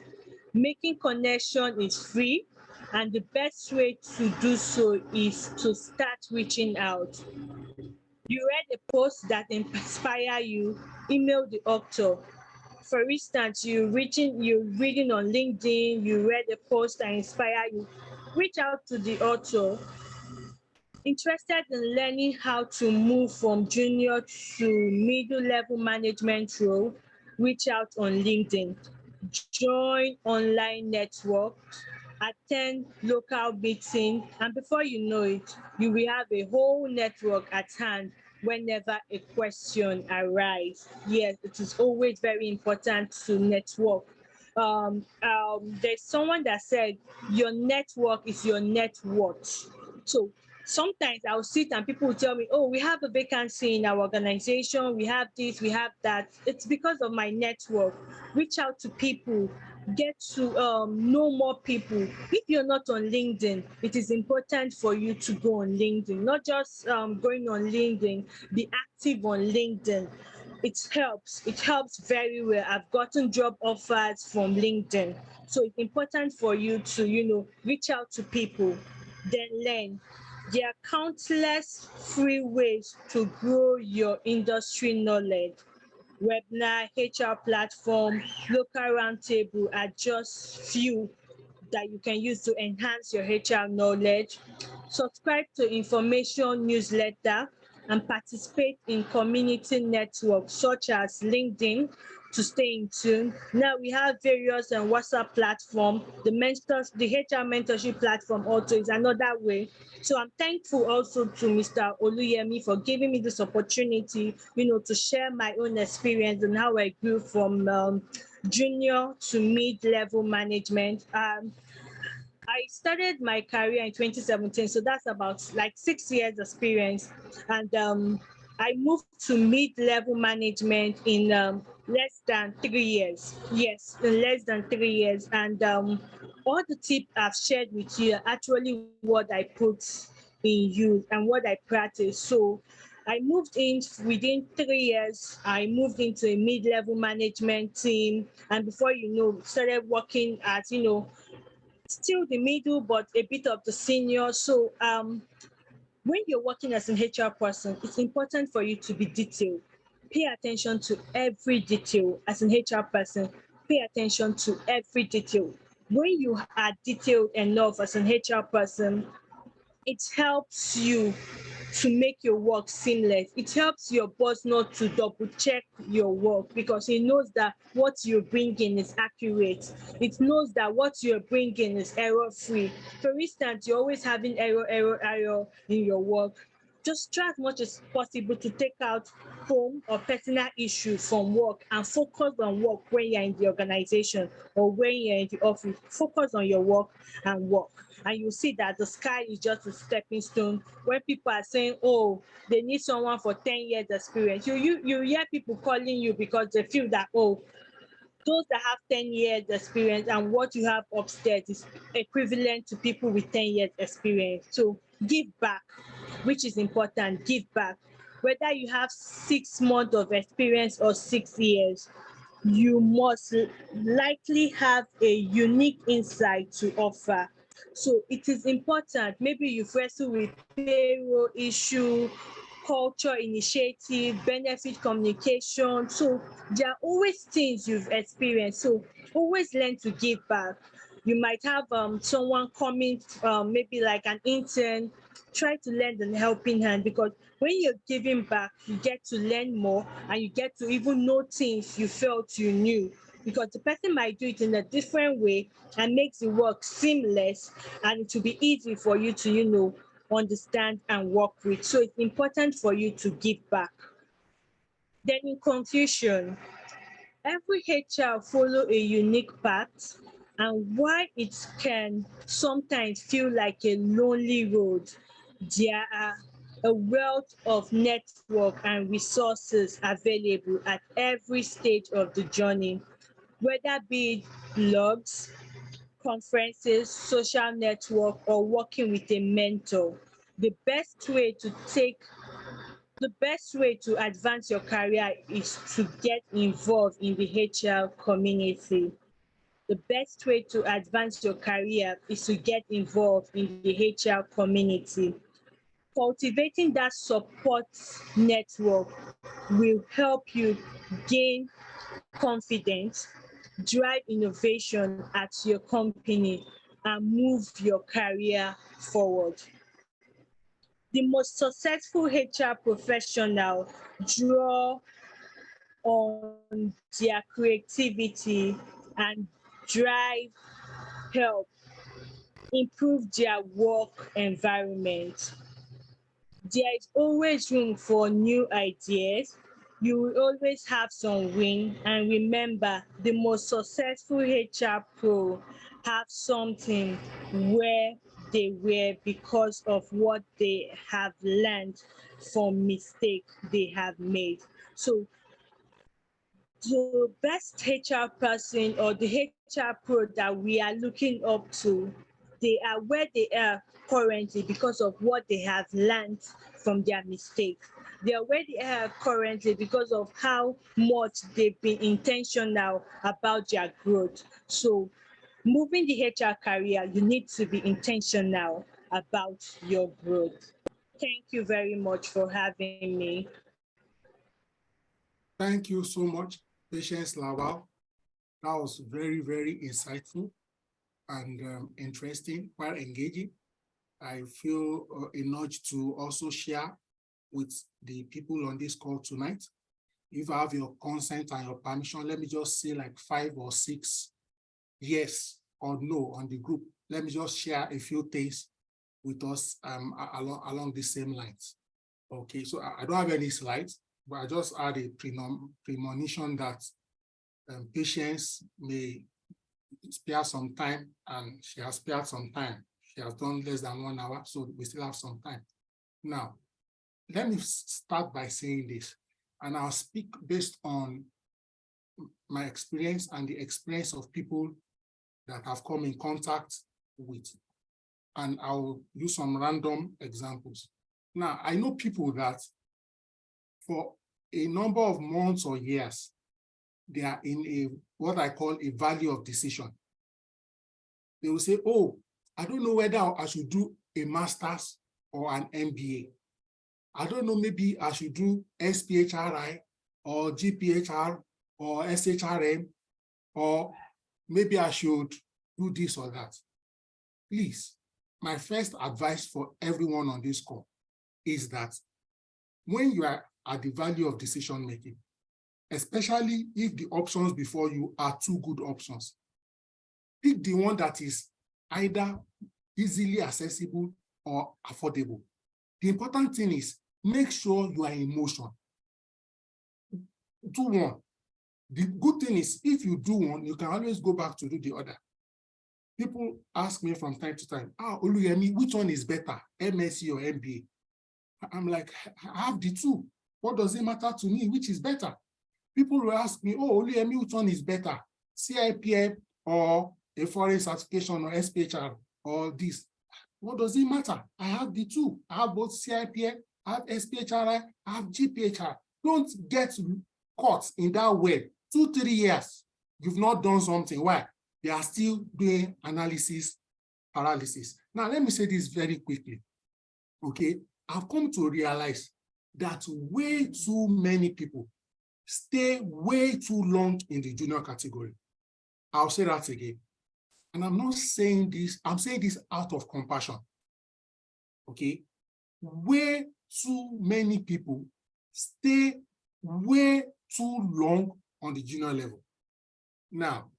Making connection is free, and the best way to do so is to start reaching out. You read a post that inspire you, email the author. For instance, you're reading on LinkedIn, you read a post that inspire you, reach out to the author. Interested in learning how to move from junior to middle level management role, reach out on LinkedIn. Join online networks, attend local meeting, and before you know it, you will have a whole network at hand whenever a question arises. Yes, it is always very important to network. There's someone that said your network is your net worth. So sometimes I'll sit and people will tell me, oh, we have a vacancy in our organization, we have this, we have that. It's because of my network. Reach out to people, get to know more people. If you're not on LinkedIn, it is important for you to go on LinkedIn, not just going on LinkedIn, be active on LinkedIn. It helps very well. I've gotten job offers from LinkedIn. So it's important for you to reach out to people, then learn. There are countless free ways to grow your industry knowledge. Webinar, HR platform, local roundtable are just few that you can use to enhance your HR knowledge. Subscribe to information newsletter and participate in community networks such as LinkedIn to stay in tune. Now we have various WhatsApp platform. The HR mentorship platform also is another way. So I'm thankful also to Mr. Oluyemi for giving me this opportunity, to share my own experience and how I grew from junior to mid-level management. I started my career in 2017, so that's about like 6 years experience, and I moved to mid-level management in less than 3 years. Yes, in less than 3 years, and all the tips I've shared with you are actually what I put in use and what I practice. So I moved in within 3 years. I moved into a mid-level management team, and before you know, started working at still the middle, but a bit of the senior. So when you're working as an HR person, it's important for you to be detailed. Pay attention to every detail as an HR person. Pay attention to every detail. When you are detailed enough as an HR person, it helps you to make your work seamless. It helps your boss not to double check your work because he knows that what you're bringing is accurate. It knows that what you're bringing is error free. For instance, you're always having error in your work. Just try as much as possible to take out home or personal issues from work and focus on work when you're in the organization or when you're in the office. Focus on your work and work. And you see that the sky is just a stepping stone. When people are saying, oh, they need someone for 10 years experience, you hear people calling you because they feel that, oh, those that have 10 years experience and what you have upstairs is equivalent to people with 10 years experience. So give back, which is important. Give back. Whether you have 6 months of experience or 6 years, you must likely have a unique insight to offer. So it is important. Maybe you've wrestled with payroll issue, culture initiative, benefit communication. So there are always things you've experienced. So always learn to give back. You might have someone coming, maybe like an intern. Try to lend a helping hand because when you're giving back, you get to learn more and you get to even know things you felt you knew because the person might do it in a different way and makes the work seamless and it will be easy for you to, understand and work with. So it's important for you to give back. Then in conclusion, every HR follow a unique path and while it can sometimes feel like a lonely road, there are a wealth of network and resources available at every stage of the journey, whether be it blogs, conferences, social network, or working with a mentor. The best way to take the best way to advance your career is to get involved in the HR community. The best way to advance your career is to get involved in the HR community. Cultivating that support network will help you gain confidence, drive innovation at your company, and move your career forward. The most successful HR professional draw on their creativity and drive help improve their work environment. There is always room for new ideas. You will always have some win. And remember, the most successful HR pro have something where they were because of what they have learned from mistake they have made. So the best HR person or the HR pro that we are looking up to, they are where they are currently because of what they have learned from their mistakes. They are where they are currently because of how much they've been intentional about their growth. So moving the HR career, you need to be intentional about your growth. Thank you very much for having me. Thank you so much, Patience Lawal. That was very, very insightful and interesting, quite engaging. I feel a nudge to also share with the people on this call tonight. If I have your consent and your permission, let me just say like 5 or 6 yes or no on the group. Let me just share a few things with us along the same lines. Okay, so I don't have any slides, but I just add a premonition that Patience may spare some time, and she has spared some time. She has done less than 1 hour, so we still have some time. Now, let me start by saying this, and I'll speak based on my experience and the experience of people that have come in contact with, and I'll use some random examples. Now, I know people that for a number of months or years, they are in a what I call a valley of decision. They will say, oh, I don't know whether I should do a master's or an MBA. I don't know, maybe I should do SPHRI or GPHR or SHRM, or maybe I should do this or that. Please, my first advice for everyone on this call, is that when you are at the value of decision making, especially if the options before you are two good options, pick the one that is either easily accessible or affordable. The important thing is make sure you are in motion. Do one. The good thing is if you do one, you can always go back to do the other. People ask me from time to time, Oluyemi, which one is better, MSc or MBA? I'm like, I have the two. What does it matter to me? Which is better? People will ask me, Oluyemi, which one is better, CIPM or a foreign certification or SPHR or this? What does it matter? I have the two. I have both CIPM, I have SPHR, I have GPHR. Don't get caught in that web. 2-3 years, you've not done something. Why? They are still doing analysis paralysis. Now, let me say this very quickly. Okay, I've come to realize that way too many people stay way too long in the junior category. I'll say that again. And I'm not saying this, I'm saying this out of compassion. Okay, way too many people stay way too long on the junior level. Now,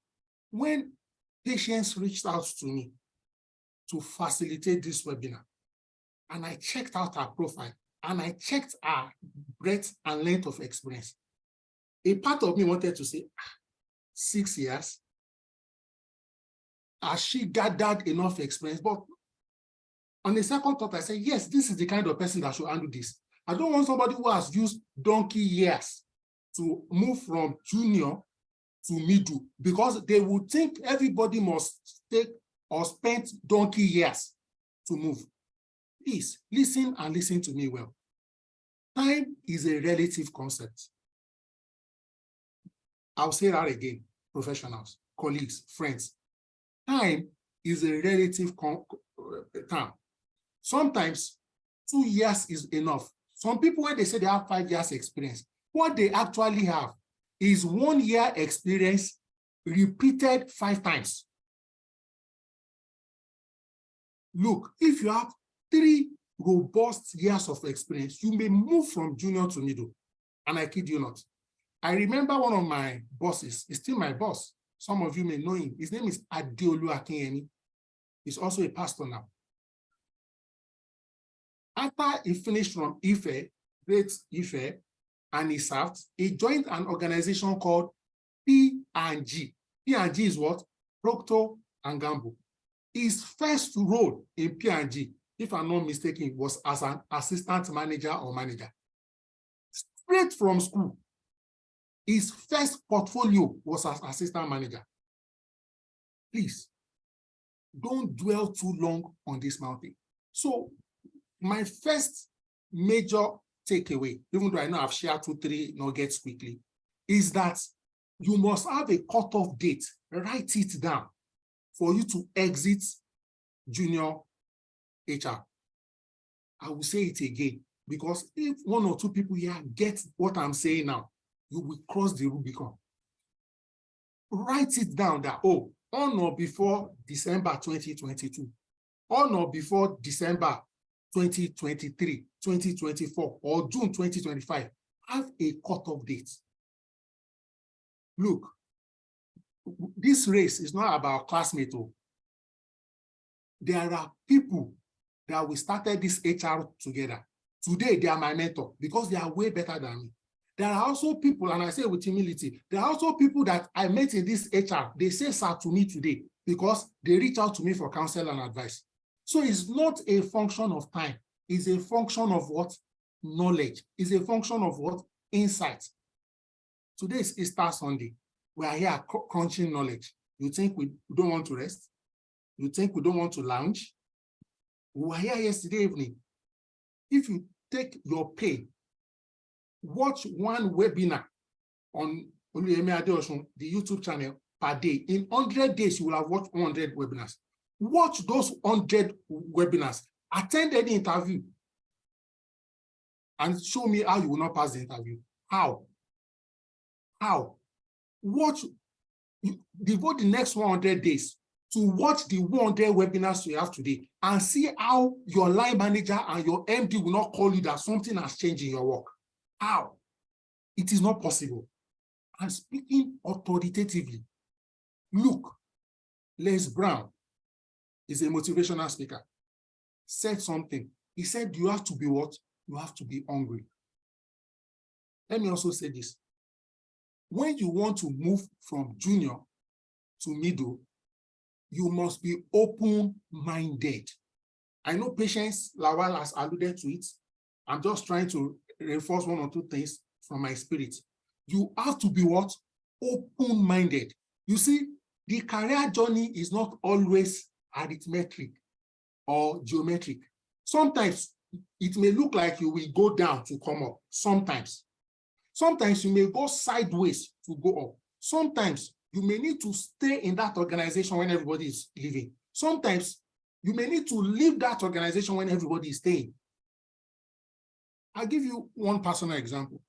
when Patience reached out to me to facilitate this webinar, and I checked out her profile, and I checked her breadth and length of experience, a part of me wanted to say, 6 years? Has she gathered enough experience? But on the second thought, I said, yes, this is the kind of person that should handle this. I don't want somebody who has used donkey years to move from junior to middle, because they would think everybody must take or spend donkey years to move. Please listen and listen to me well. Time is a relative concept. I'll say that again, professionals, colleagues, friends. Time is a relative term. Sometimes 2 years is enough. Some people, when they say they have 5 years experience, what they actually have is 1 year experience repeated 5 times. Look, if you have 3 robust years of experience, you may move from junior to middle. And I kid you not. I remember one of my bosses, he's still my boss. Some of you may know him. His name is Adeolu Akinyemi. He's also a pastor now. After he finished from Ife, Great Ife, and he served, he joined an organization called P&G. P&G is what? Procter & Gamble. His first role in P&G, if I'm not mistaken, was as an assistant manager or manager. Straight from school, his first portfolio was as assistant manager. Please, don't dwell too long on this mountain. So my first major takeaway, even though I know I've shared 2-3 nuggets quickly, is that you must have a cutoff date. Write it down for you to exit junior HR. I will say it again, because if 1 or 2 people here get what I'm saying now, you will cross the Rubicon. Write it down that, on or before December 2022, on or before December 2023, 2024, or June 2025, have a cutoff date. Look, this race is not about classmates. There are people that we started this HR together. Today, they are my mentor because they are way better than me. There are also people, and I say with humility, there are also people that I met in this HR. They say sir to me today because they reach out to me for counsel and advice. So it's not a function of time. It's a function of what? Knowledge. It's a function of what? Insight. Today is Easter Sunday. We are here crunching knowledge. You think we don't want to rest? You think we don't want to lounge? We were here yesterday evening. If you take your pay, watch one webinar on Oluyemi Adeosun, the YouTube channel, per day. In 100 days, you will have watched 100 webinars. Watch those 100 webinars. Attend any interview. And show me how you will not pass the interview. How? How? Watch, devote the next 100 days to watch the 100 webinars we have today and see how your line manager and your MD will not call you that something has changed in your work. How? It is not possible. I'm speaking authoritatively. Look, Les Brown is a motivational speaker, said something. He said, you have to be what? You have to be hungry. Let me also say this. When you want to move from junior to middle, you must be open-minded. I know Patience Lawal has alluded to it. I'm just trying to reinforce one or two things from my spirit. You have to be what? Open-minded. You see, the career journey is not always arithmetic or geometric. Sometimes it may look like you will go down to come up. Sometimes you may go sideways to go up. Sometimes you may need to stay in that organization when everybody is leaving. Sometimes you may need to leave that organization when everybody is staying. I'll give you one personal example.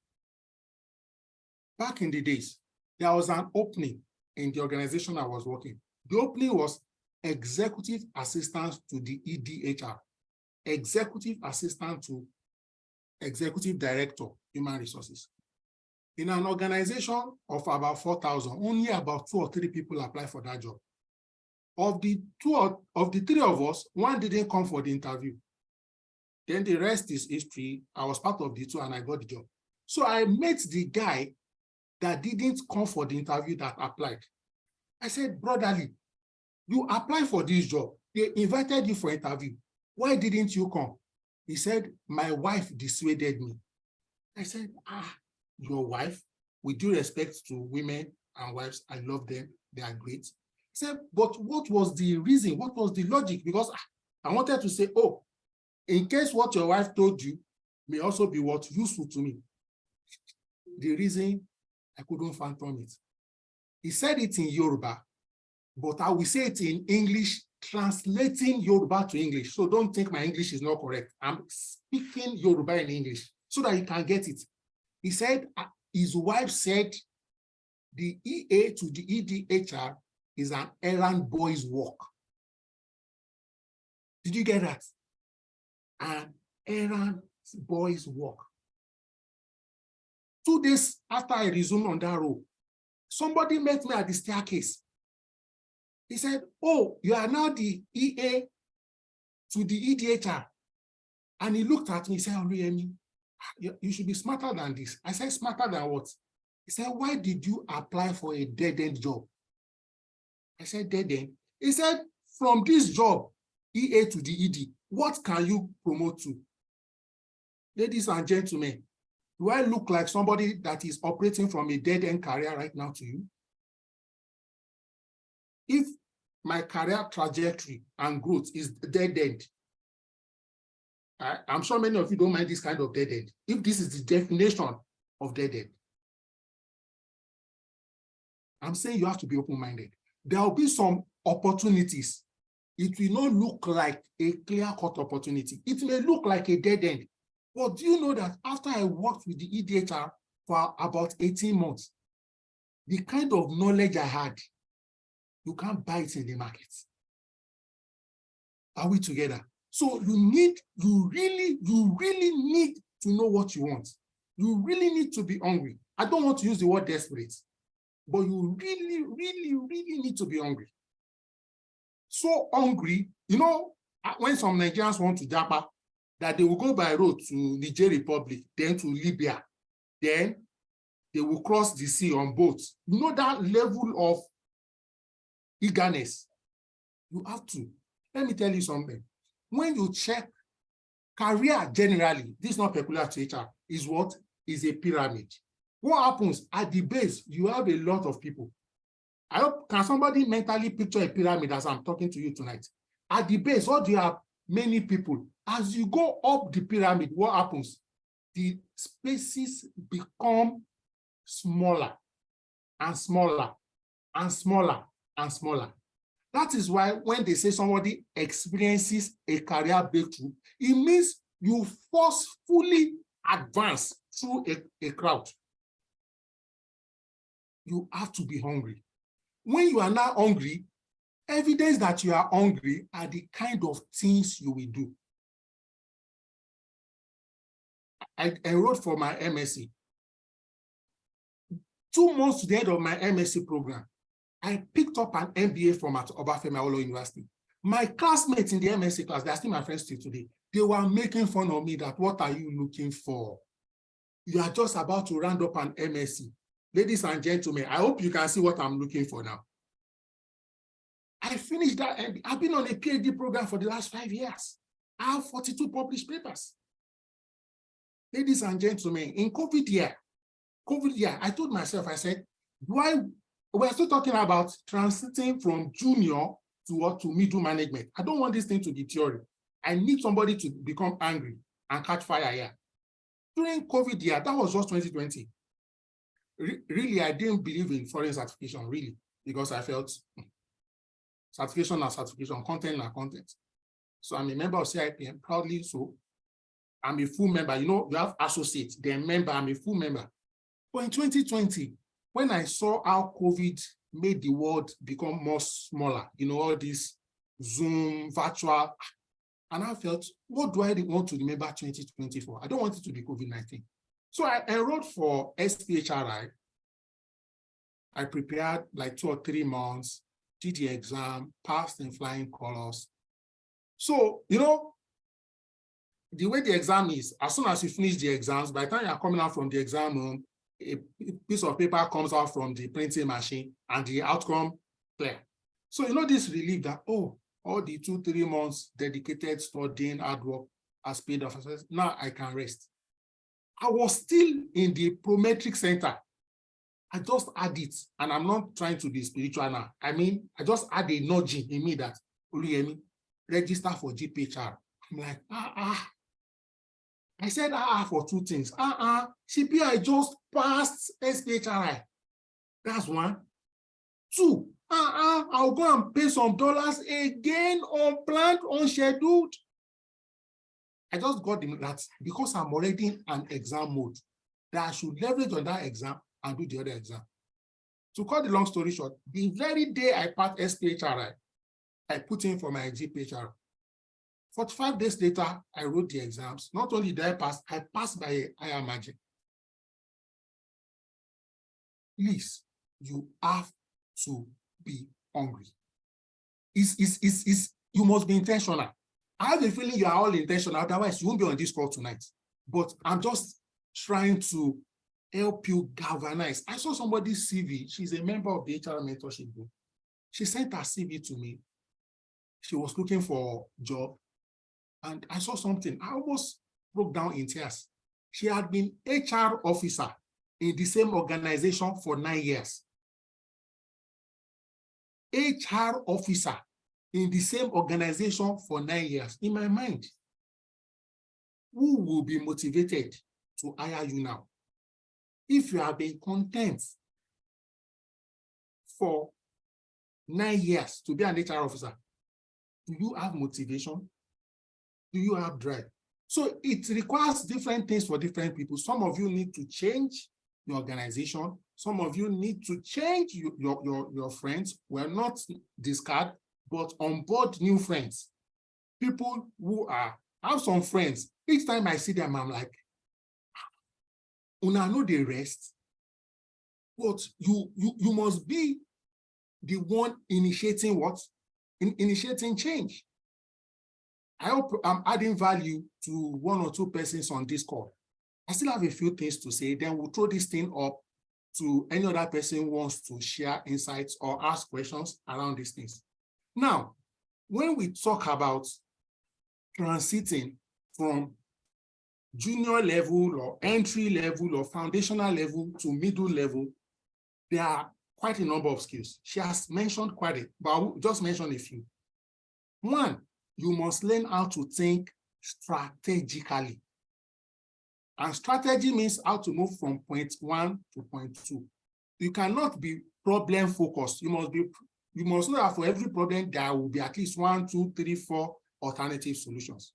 Back in the days, there was an opening in the organization I was working. The opening was executive assistant to the EDHR, executive assistant to executive director, human resources. In an organization of about 4,000, only about 2 or 3 people apply for that job. Of the 3 of us, 1 didn't come for the interview. Then the rest is history. I was part of the 2 and I got the job. So I met the guy that didn't come for the interview that applied. I said, brotherly, you applied for this job. They invited you for interview. Why didn't you come? He said, my wife dissuaded me. I said, your wife? With due respect to women and wives, I love them. They are great. He said, but what was the reason? What was the logic? Because I wanted to say, oh, in case what your wife told you may also be what useful to me. The reason I couldn't fathom it. He said it in Yoruba, but I will say it in English, translating Yoruba to English. So don't think my English is not correct. I'm speaking Yoruba in English so that you can get it. He said his wife said the EA to the EDHR is an errand boy's work. Did you get that? An errand boy's work. 2 days after I resumed on that role, somebody met me at the staircase. He said, oh, you are now the EA to the EDHR. And he looked at me, he said, Oluyemi, you should be smarter than this. I said, smarter than what? He said, why did you apply for a dead-end job? I said, dead-end. He said, from this job, EA to the ED, what can you promote to? Ladies and gentlemen, do I look like somebody that is operating from a dead-end career right now to you? If my career trajectory and growth is dead-end, I'm sure many of you don't mind this kind of dead-end. If this is the definition of dead-end, I'm saying you have to be open-minded. There will be some opportunities. It will not look like a clear-cut opportunity. It may look like a dead-end. But do you know that after I worked with the EDHR for about 18 months, the kind of knowledge I had, you can't buy it in the market. Are we together? So you really need to know what you want. You really need to be hungry. I don't want to use the word desperate, but you really need to be hungry. So hungry, you know, when some Nigerians want to japa, that they will go by road to Niger Republic, then to Libya, then they will cross the sea on boats. You know that level of eagerness. You have to. Let me tell you something. When you check career generally, this is not peculiar to HR, is what is a pyramid. What happens at the base? You have a lot of people. I hope, can somebody mentally picture a pyramid as I'm talking to you tonight? At the base, what do you have? Many people. As you go up the pyramid, what happens? The spaces become smaller and smaller and smaller and smaller. That is why when they say somebody experiences a career breakthrough, it means you forcefully advance through a crowd. You have to be hungry. When you are not hungry, Evidence that you are hungry are the kind of things you will do. I enrolled for my MSc. 2 months to the end of my MSc program, I picked up an MBA from at Obafemi Awolowo University. My classmates in the MSc class, they're still my friends till today. They were making fun of me that, what are you looking for? You are just about to round up an MSc. Ladies and gentlemen, I hope you can see what I'm looking for now. I finished that. I've been on a PhD program for the last 5 years. I have 42 published papers. Ladies and gentlemen, in COVID year, I told myself, I said, we're still talking about transiting from junior to what, to middle management. I don't want this thing to be theory. I need somebody to become angry and catch fire here. During COVID year, that was just 2020. Really, I didn't believe in foreign certification, really, because I felt certification and certification, content and content. So I'm a member of CIPM, proudly so. I'm a full member. You know, you have associates, they're a member, I'm a full member. But in 2020, when I saw how COVID made the world become more smaller, you know, all this Zoom, virtual, and I felt, what do I want to remember 2020 for? I don't want it to be COVID-19. So I enrolled for SPHRI. I prepared like 2 or 3 months, did the exam, passed in flying colors. So, you know, the way the exam is, as soon as you finish the exams, by the time you're coming out from the exam room, a piece of paper comes out from the printing machine and the outcome clear. So, you know, this relief that, oh, all the 2-3 months dedicated studying, hard work has paid off. Now I can rest. I was still in the Prometric Center. I just had it, and I'm not trying to be spiritual now. I mean, I just had a nudging in me that, Oluyemi, register for GPHR. I'm like, I said for 2 things. CPI just passed SPHRI. That's 1. 2, I'll go and pay some dollars again, unplanned, unscheduled. I just got that because I'm already in an exam mode, that I should leverage on that exam and do the other exam. To cut the long story short, the very day I passed SPHRI, I put in for my GPHR. 45 days later, I wrote the exams. Not only did I passed by a higher margin. Please, you have to be hungry. You must be intentional. I have a feeling you are all intentional, otherwise you won't be on this call tonight. But I'm just trying to help you galvanize. I saw somebody's CV. She's a member of the HR mentorship group. She sent her CV to me. She was looking for a job. And I saw something. I almost broke down in tears. She had been HR officer in the same organization for 9 years. HR officer in the same organization for 9 years. In my mind, who will be motivated to hire you now? If you have been content for 9 years to be an HR officer, do you have motivation? Do you have drive? So it requires different things for different people. Some of you need to change your organization. Some of you need to change your friends. Well, not discard, but onboard new friends. People who I have some friends. Each time I see them, I'm like, una know the rest. But you must be the one initiating what? Initiating change. I hope I'm adding value to 1 or 2 persons on this call. I still have a few things to say, then we'll throw this thing up to any other person who wants to share insights or ask questions around these things. Now, when we talk about transiting from junior level or entry level or foundational level to middle level, there are quite a number of skills. She has mentioned quite a, but I'll just mention a few. 1, you must learn how to think strategically. And strategy means how to move from point 1 to point 2. You cannot be problem focused. You must know that for every problem, there will be at least 1, 2, 3, 4 alternative solutions.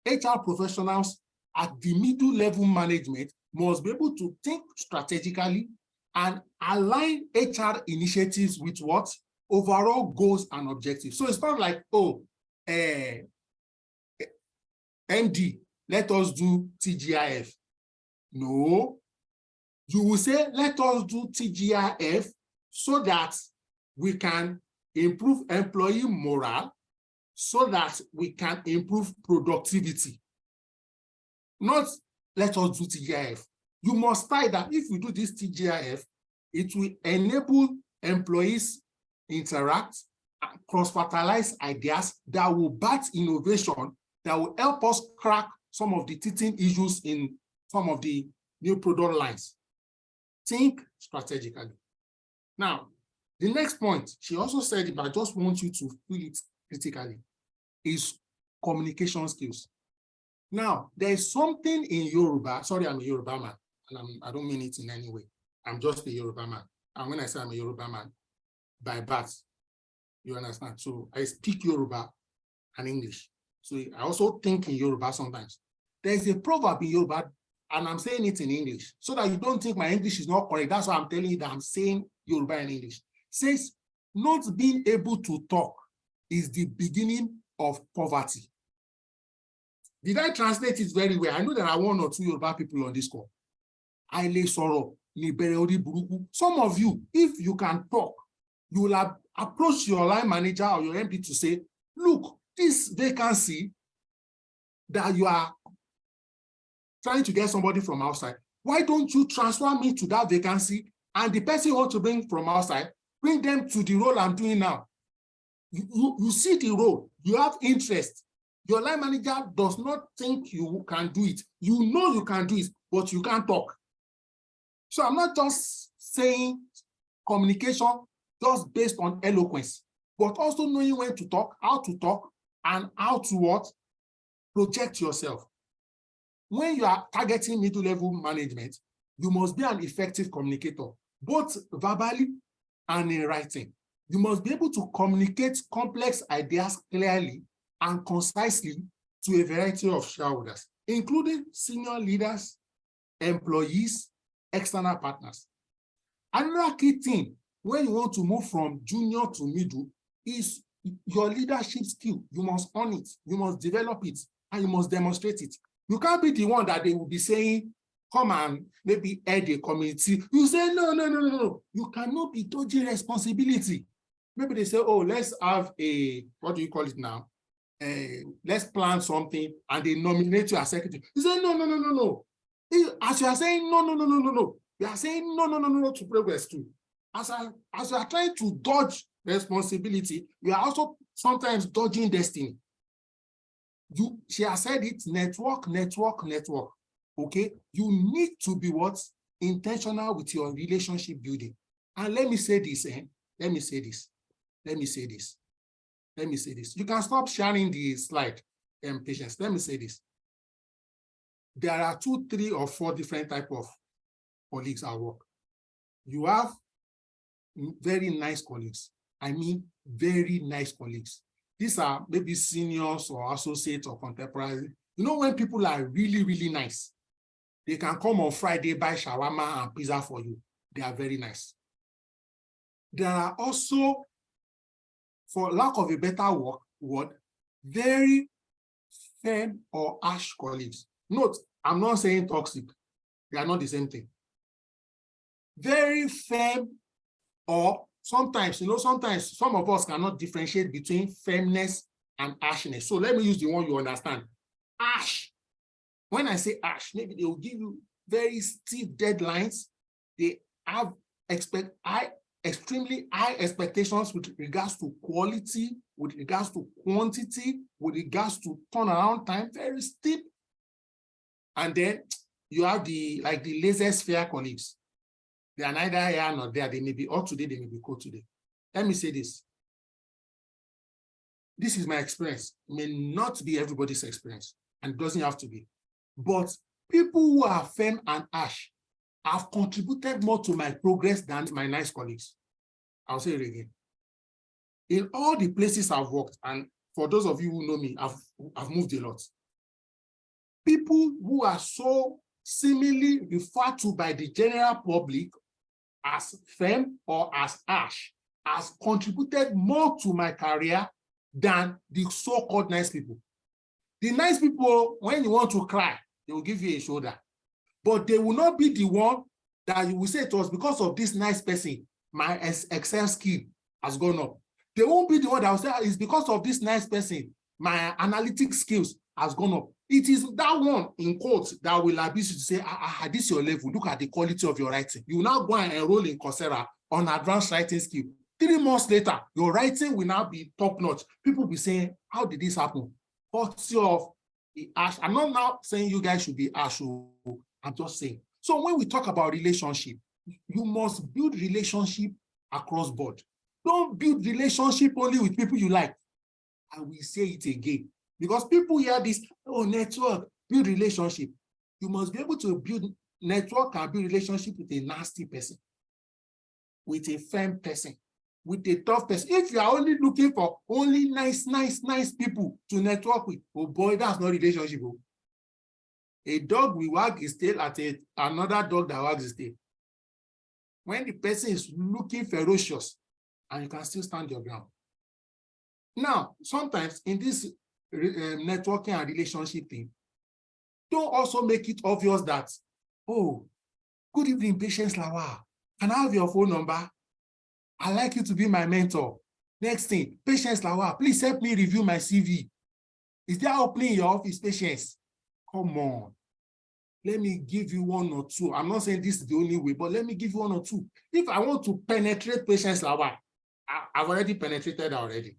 HR professionals at the middle level management must be able to think strategically and align HR initiatives with what? overall goals and objectives. So it's not like, oh, MD, let us do TGIF. No, you will say, let us do TGIF so that we can improve employee morale, so that we can improve productivity. Not let us do TGIF. You must tie that if we do this TGIF, it will enable employees interact, cross-fertilize ideas that will bat innovation, that will help us crack some of the teething issues in some of the new product lines. Think strategically. Now, the next point, she also said it, but I just want you to feel it critically, is communication skills. Now, there is something in Yoruba, sorry, I'm a Yoruba man, and I don't mean it in any way. I'm just a Yoruba man. And when I say I'm a Yoruba man, by birth, you understand? So I speak Yoruba and English. So I also think in Yoruba sometimes. There's a proverb in Yoruba, and I'm saying it in English, so that you don't think my English is not correct. That's why I'm telling you that I'm saying Yoruba in English. It says, not being able to talk is the beginning of poverty. Did I translate it very well? I know there are one or two Yoruba people on this call. Some of you, if you can talk, you will approach your line manager or your MP to say, look, this vacancy that you are trying to get somebody from outside, why don't you transfer me to that vacancy, and the person you want to bring from outside, bring them to the role I'm doing now. You see the role, you have interest. Your line manager does not think you can do it. You know you can do it, but you can't talk. So I'm not just saying communication just based on eloquence, but also knowing when to talk, and how to what? Project yourself. When you are targeting middle-level management, you must be an effective communicator, both verbally and in writing. You must be able to communicate complex ideas clearly and concisely to a variety of shareholders, including senior leaders, employees, external partners. Another key thing when you want to move from junior to middle is your leadership skill. You must own it, you must develop it, and you must demonstrate it. You can't be the one that they will be saying, come and maybe head a committee. You say, no. You cannot be dodging responsibility. Maybe they say, oh, let's have a, what do you call it now? Let's plan something, and they nominate you as secretary. You say, no. As you are saying, no. You are saying, no to progress too. As you are trying to dodge responsibility, you are also sometimes dodging destiny. She has said it, network. Okay, you need to be what? Intentional with your relationship building. And let me say this. You can stop sharing the slide, Patience. Let me say this. There are 2, 3, or 4 different types of colleagues at work. You have very nice colleagues. I mean, very nice colleagues. These are maybe seniors or associates or contemporaries. You know, when people are really, really nice, they can come on Friday, buy shawarma and pizza for you. They are very nice. There are also, for lack of a better word, very firm or harsh colleagues. Note, I'm not saying toxic. They are not the same thing. Very firm, or sometimes, sometimes some of us cannot differentiate between firmness and harshness. So let me use the one you understand. Harsh. When I say harsh, maybe they will give you very stiff deadlines. They have extremely high expectations with regards to quality, with regards to quantity, with regards to turnaround time, very steep. And then you have the laissez-faire colleagues. They are neither here nor there. They may be out today, they may be cold today. Let me say this. This is my experience. It may not be everybody's experience, and it doesn't have to be. But people who are firm and harsh have contributed more to my progress than my nice colleagues. I'll say it again. In all the places I've worked, and for those of you who know me, I've moved a lot. People who are so seemingly referred to by the general public as firm or as harsh has contributed more to my career than the so-called nice people. The nice people, when you want to cry, they will give you a shoulder. But they will not be the one that you will say it was because of this nice person, my Excel skill has gone up. They won't be the one that will say it's because of this nice person, my analytic skills has gone up. It is that one in quotes that will abuse you to say, this is your level. Look at the quality of your writing. You will now go and enroll in Coursera on advanced writing skill. 3 months later, your writing will now be top notch. People will be saying, how did this happen? Courtesy of the Ash. I'm not now saying you guys should be Ash. I'm just saying. So when we talk about relationship, you must build relationship across board. Don't build relationship only with people you like. I will say it again. Because people hear this, oh, network, build relationship. You must be able to build network and build relationship with a nasty person, with a firm person, with a tough person. If you are only looking for only nice people to network with, oh boy, that's not relationship. A dog will wag his tail at another dog that wags his tail. When the person is looking ferocious and you can still stand your ground. Now, sometimes in this networking and relationship thing, don't also make it obvious that, oh, good evening, Patience Lawal. Can I have your phone number? I'd like you to be my mentor. Next thing, Patience Lawal, please help me review my CV. Is there opening in your office, Patience? Come on. Let me give you 1 or 2. I'm not saying this is the only way, but let me give you 1 or 2. If I want to penetrate Patience Lawal, I've already penetrated already.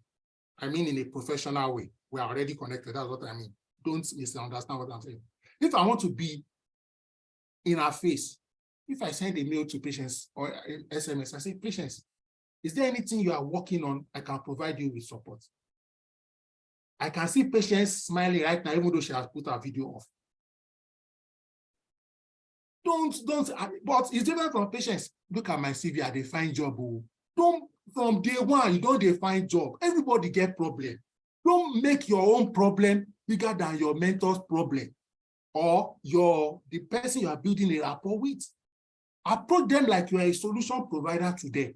I mean, in a professional way. We are already connected. That's what I mean. Don't misunderstand what I'm saying. If I want to be in her face, if I send a mail to Patience or SMS, I say, Patience, is there anything you are working on? I can provide you with support. I can see Patience smiling right now, even though she has put her video off. Don't, but it's different from Patience. Look at my CV, I find job. Don't, from day one, you don't define job. Everybody get problem. Don't make your own problem bigger than your mentor's problem or the person you are building a rapport with. Approach them like you are a solution provider to them.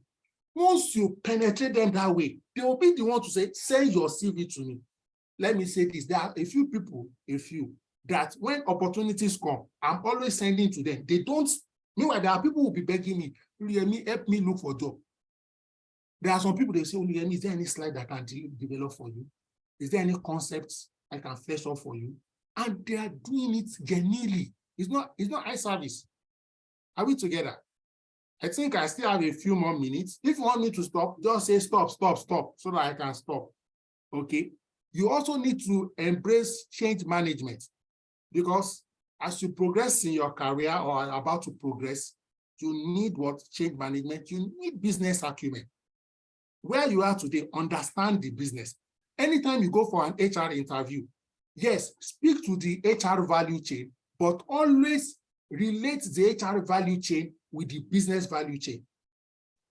Once you penetrate them that way, they will be the one to say, send your CV to me. Let me say this, there are a few people, that when opportunities come, I'm always sending to them. They don't, meanwhile, there are people who will be begging me, help me look for a job. There are some people, they say, is there any slide that I can develop for you? Is there any concepts I can flesh out for you? And they are doing it genuinely. It's not eye service. Are we together? I think I still have a few more minutes. If you want me to stop, just say stop, so that I can stop. Okay. You also need to embrace change management, because as you progress in your career or are about to progress, you need what? Change management. You need business acumen. Where you are today, understand the business. Anytime you go for an HR interview, yes, speak to the HR value chain, but always relate the HR value chain with the business value chain.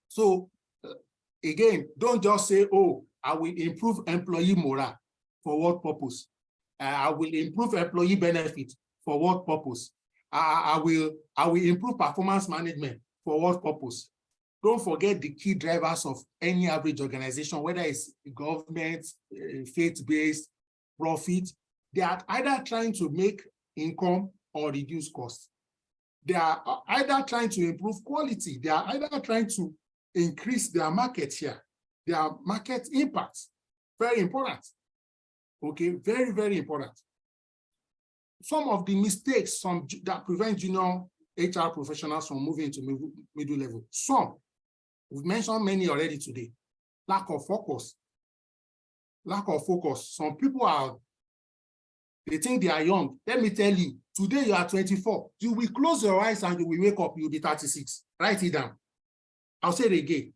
So again, don't just say, oh, I will improve employee morale. For what purpose? I will improve employee benefit. For what purpose? I will improve performance management. For what purpose? Don't forget the key drivers of any average organization, whether it's government, faith-based, profit. They are either trying to make income or reduce costs. They are either trying to improve quality. They are either trying to increase their market share, their market impact. Very important. Okay, very, very important. Some of the mistakes that prevent junior HR professionals from moving into middle level. Some, we've mentioned many already today. Lack of focus. Some people they think they are young. Let me tell you, today you are 24. You will close your eyes and you will wake up, you'll be 36. Write it down. I'll say it again.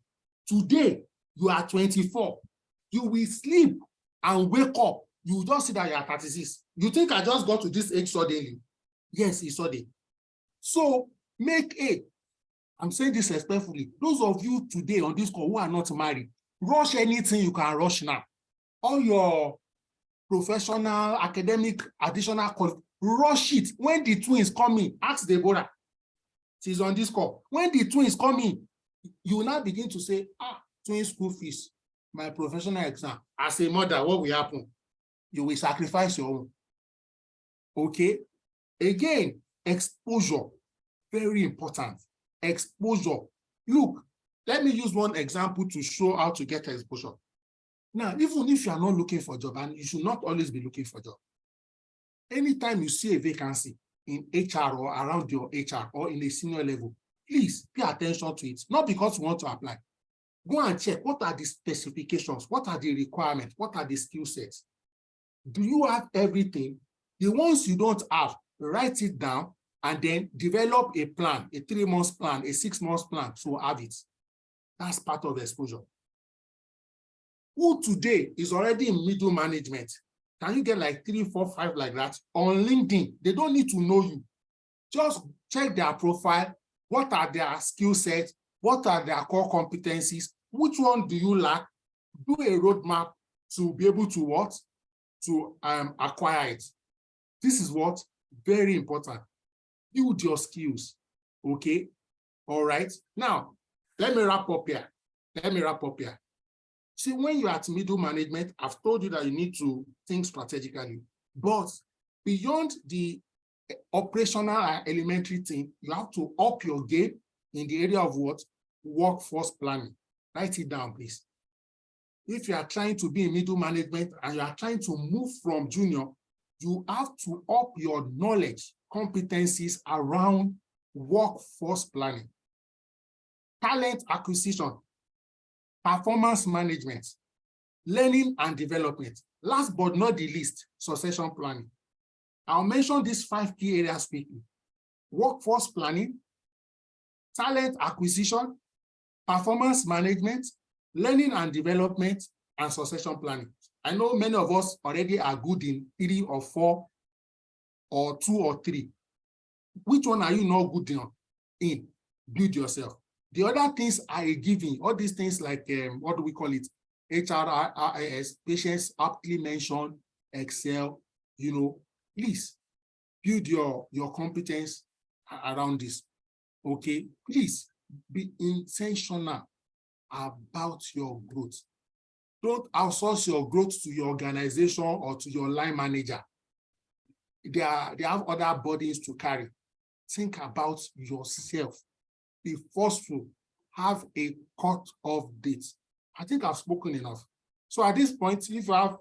Today you are 24. You will sleep and wake up. You will just see that you are 36. You think I just got to this age suddenly? Yes, it's sudden. So make it. I'm saying this respectfully. Those of you today on this call who are not married, rush anything you can rush now. All your professional, academic, additional, rush it. When the twins come in, ask Deborah. She's on this call. When the twins come in, you will now begin to say, twin school fees, my professional exam. As a mother, what will happen? You will sacrifice your own. Okay? Again, exposure, very important. Exposure. Look, let me use one example to show how to get exposure. Now, even if you are not looking for a job, and you should not always be looking for a job, anytime you see a vacancy in HR or around your HR or in a senior level, please pay attention to it. Not because you want to apply. Go and check what are the specifications, what are the requirements, what are the skill sets. Do you have everything? The ones you don't have, write it down and then develop a plan, a 3-month plan, a 6-month plan to have it. That's part of exposure. Who today is already in middle management? Can you get like 3, 4, 5 like that on LinkedIn? They don't need to know you. Just check their profile. What are their skill sets? What are their core competencies? Which one do you lack? Do a roadmap to be able to what? To acquire it. This is what? Very important. Build your skills. Okay? All right. Now, let me wrap up here. See, when you're at middle management, I've told you that you need to think strategically. But beyond the operational and elementary thing, you have to up your game in the area of what? Workforce planning. Write it down, please. If you are trying to be in middle management and you are trying to move from junior, you have to up your knowledge, competencies around workforce planning, talent acquisition, performance management, learning and development. Last but not the least, succession planning. I'll mention these 5 key areas quickly. Workforce planning, talent acquisition, performance management, learning and development, and succession planning. I know many of us already are good in 3 or 4 or 2 or 3. Which one are you not good in? Build yourself. The other things are a given. All these things like, what do we call it? HRIS, patients aptly mentioned, Excel, please build your competence around this. Okay, please be intentional about your growth. Don't outsource your growth to your organization or to your line manager. They have other burdens to carry. Think about yourself. Be forceful. Have a cut-off date. I think I've spoken enough. So at this point, if you have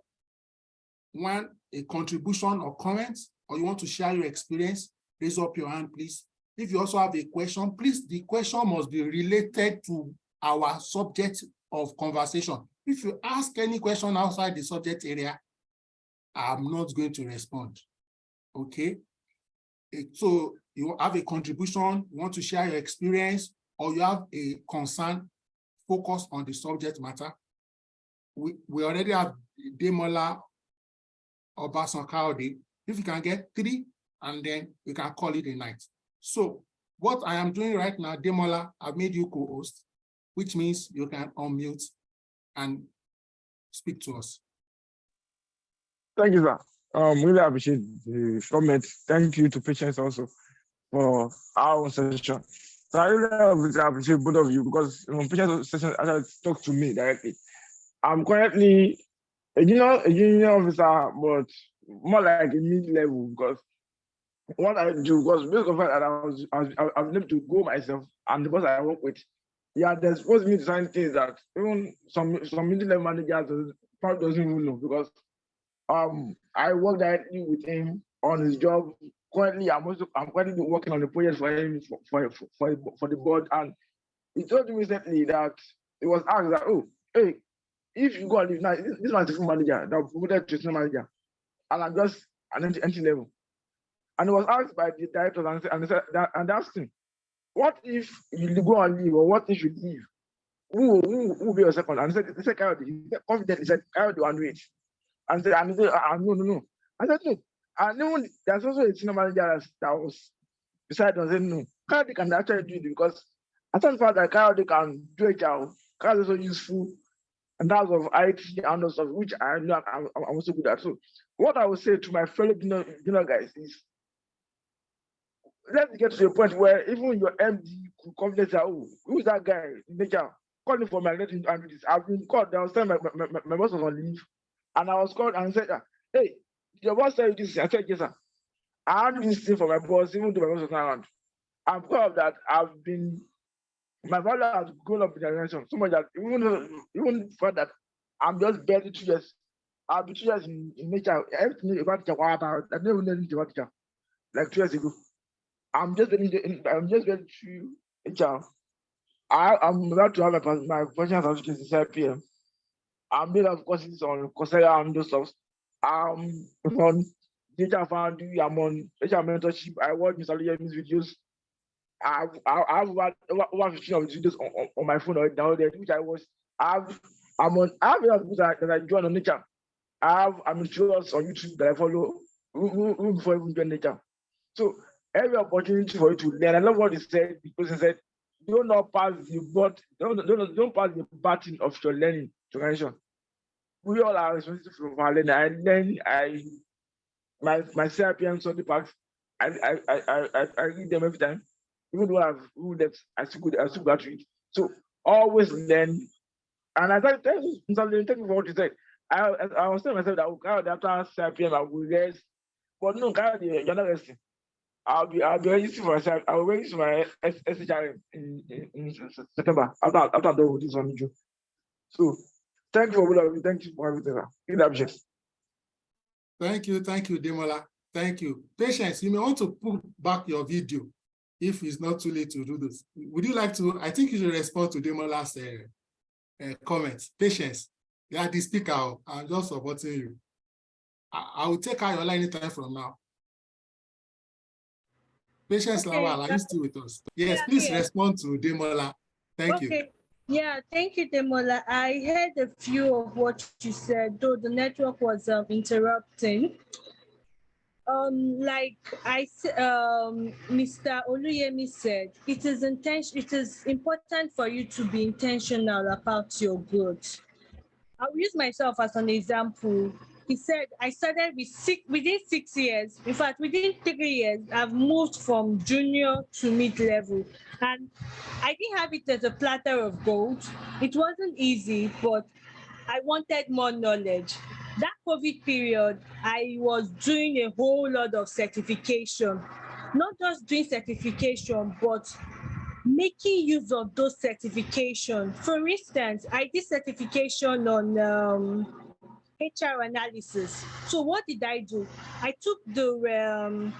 a contribution or comment, or you want to share your experience, raise up your hand, please. If you also have a question, please, the question must be related to our subject of conversation. If you ask any question outside the subject area, I'm not going to respond. Okay? So you have a contribution, you want to share your experience, or you have a concern, focus on the subject matter. We already have Demola Obasankaode. If you can get 3, and then we can call it a night. So what I am doing right now, Demola, I've made you co-host, which means you can unmute and speak to us. Thank you, sir. Really appreciate the comment. Thank you to Patience also for our session. So I really appreciate both of you because Patience session actually talked to me directly. I'm currently a junior officer, but more like a mid-level because what I do, because based on the fact that I was able to go myself and because I work with, they're supposed me to sign things that even some middle-level managers probably doesn't even know because I work directly with him on his job. Currently, I'm currently working on the project for him for the board, and he told me recently that it was asked that, oh, hey, if you go and leave now, this is my assistant manager that promoted to assistant manager, and I'm just an entry level. And it was asked by the director and asked him, what if you go and leave, or what if you leave? Who will be your second? And he said, Coyote. He said, confidently, he said, Coyote will do it. And he said, no. I said, no. And even there's also a senior manager that was beside us saying, no, Coyote can actually do it because I thought that Coyote can do it. Coyote is so useful. And that's of IT and stuff, which I'm also good at. So what I would say to my fellow junior guys is, let's get to the point where even your MD could confidently say, oh, who's that guy in nature? called me for my let him do this. I've been called. There was time my boss was on leave, and I was called and said, "Hey, your boss said this." I said, "Yes, sir." I had this thing for my boss, even though my boss was not around. I'm proud that my value has grown up in the generation so much that even for that, I'm just barely 2 years. I'll be 2 years in nature. Everything about the water, I never knew anything about it like 2 years ago. I'm just getting to HR. I'm about to have my professional certificate in CIPM. I'm doing of courses on Coursera and those stuff. On Data Foundry, I'm on HR mentorship. I watch Mr. Oluyemi's videos. I have over 15 of videos on my phone already downloaded, which I was. I have a lot of people that I join on nature. I'm introduced on YouTube that I follow even before even join nature. So every opportunity for you to learn. I love what he said because he said, "Do not pass don't pass the baton of your learning generation." We all are responsible for our learning. My CRPM Sunday packs. I read them every time. Even though I've ruled that I still go to it. So always learn. And I thank you for what you said. I was telling myself that after CRPM I will rest. But no, you're not resting. I'll be registering for myself. I will register my SHRM in September after I'm done with this one in June. So thank you for all of you. Thank you for everything. In absence. Thank you, Demola. Thank you. Patience, you may want to put back your video if it's not too late to do this. Would you like to? I think you should respond to Demola's comments. Patience, you are the speaker. I'm just supporting you. I will take out your line anytime from now. Patience Lawal, are you still with us? Yes, yeah, please respond to Demola. Thank you. Yeah, thank you, Demola. I heard a few of what you said, though the network was interrupting. Like Mr. Oluyemi said, it is important for you to be intentional about your growth. I'll use myself as an example. He said, I started within 6 years. In fact, within 3 years, I've moved from junior to mid-level. And I didn't have it as a platter of gold. It wasn't easy, but I wanted more knowledge. That COVID period, I was doing a whole lot of certification. Not just doing certification, but making use of those certifications. For instance, I did certification on HR analysis. So what did I do? I took the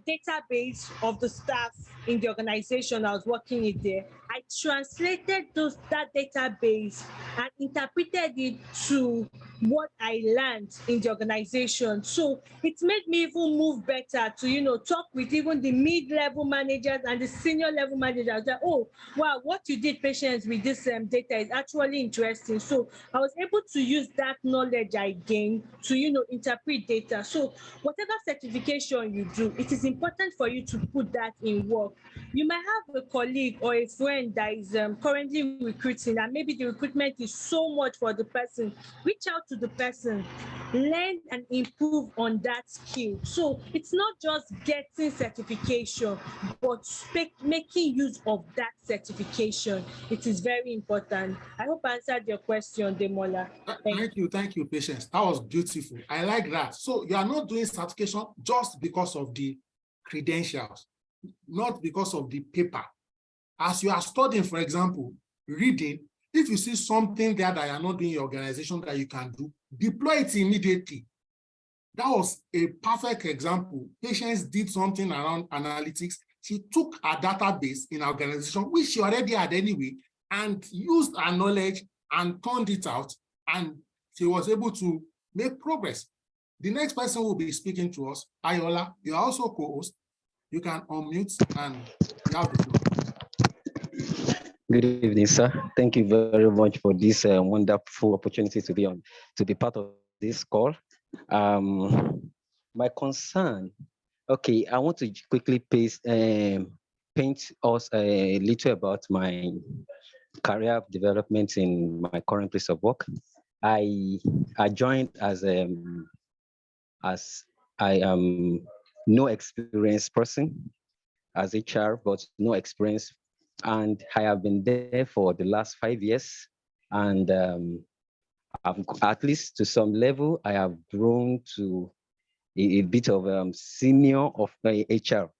database of the staff in the organization I was working in there. I translated that database and interpreted it to what I learned in the organization. So it made me even move better to, talk with even the mid-level managers and the senior level managers that, oh, wow, what you did, Patience, with this data is actually interesting. So I was able to use that knowledge I gained to, interpret data. So whatever certification you do, it is important for you to put that in work. You might have a colleague or a friend that is currently recruiting, and maybe the recruitment is so much for the person. Reach out to the person, learn and improve on that skill. So it's not just getting certification, but making use of that certification. It is very important. I hope I answered your question, Demola. Thank you, Patience. That was beautiful. I like that. So you are not doing certification just because of the credentials, not because of the paper. As you are studying, for example, reading, if you see something there that you are not doing in your organization that you can do, deploy it immediately. That was a perfect example. Patience did something around analytics. She took a database in our organization, which she already had anyway, and used her knowledge and turned it out, and she was able to make progress. The next person will be speaking to us, Ayola. You are also co-host. You can unmute and you have the floor. Good evening, sir. Thank you very much for this wonderful opportunity to be part of this call. My concern, okay, I want to quickly paint us a little about my career development in my current place of work. I joined as I am no experienced person as HR, but no experience and I have been there for the last 5 years. And at least to some level, I have grown to a bit of senior of my HR.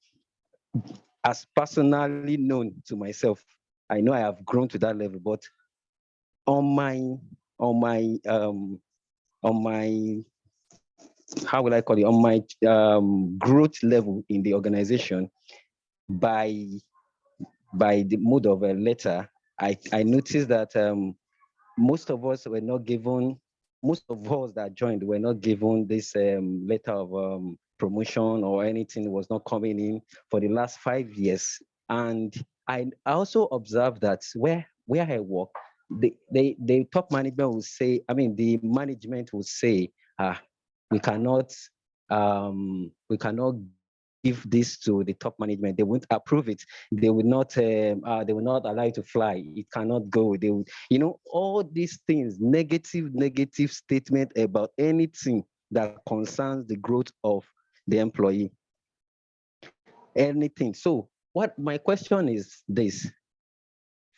As personally known to myself, I know I have grown to that level, but on my on my um, on my how will I call it, on my growth level in the organization, by the mode of a letter, I noticed that most of us were not given, most of us that joined were not given this letter of promotion, or anything was not coming in for the last 5 years. And I also observed that where I work, the top management will say, I mean, the management will say, we cannot give this to the top management. They won't approve it. They will not allow it to fly. It cannot go. They will, all these things, negative statement about anything that concerns the growth of the employee. Anything. So what my question is this: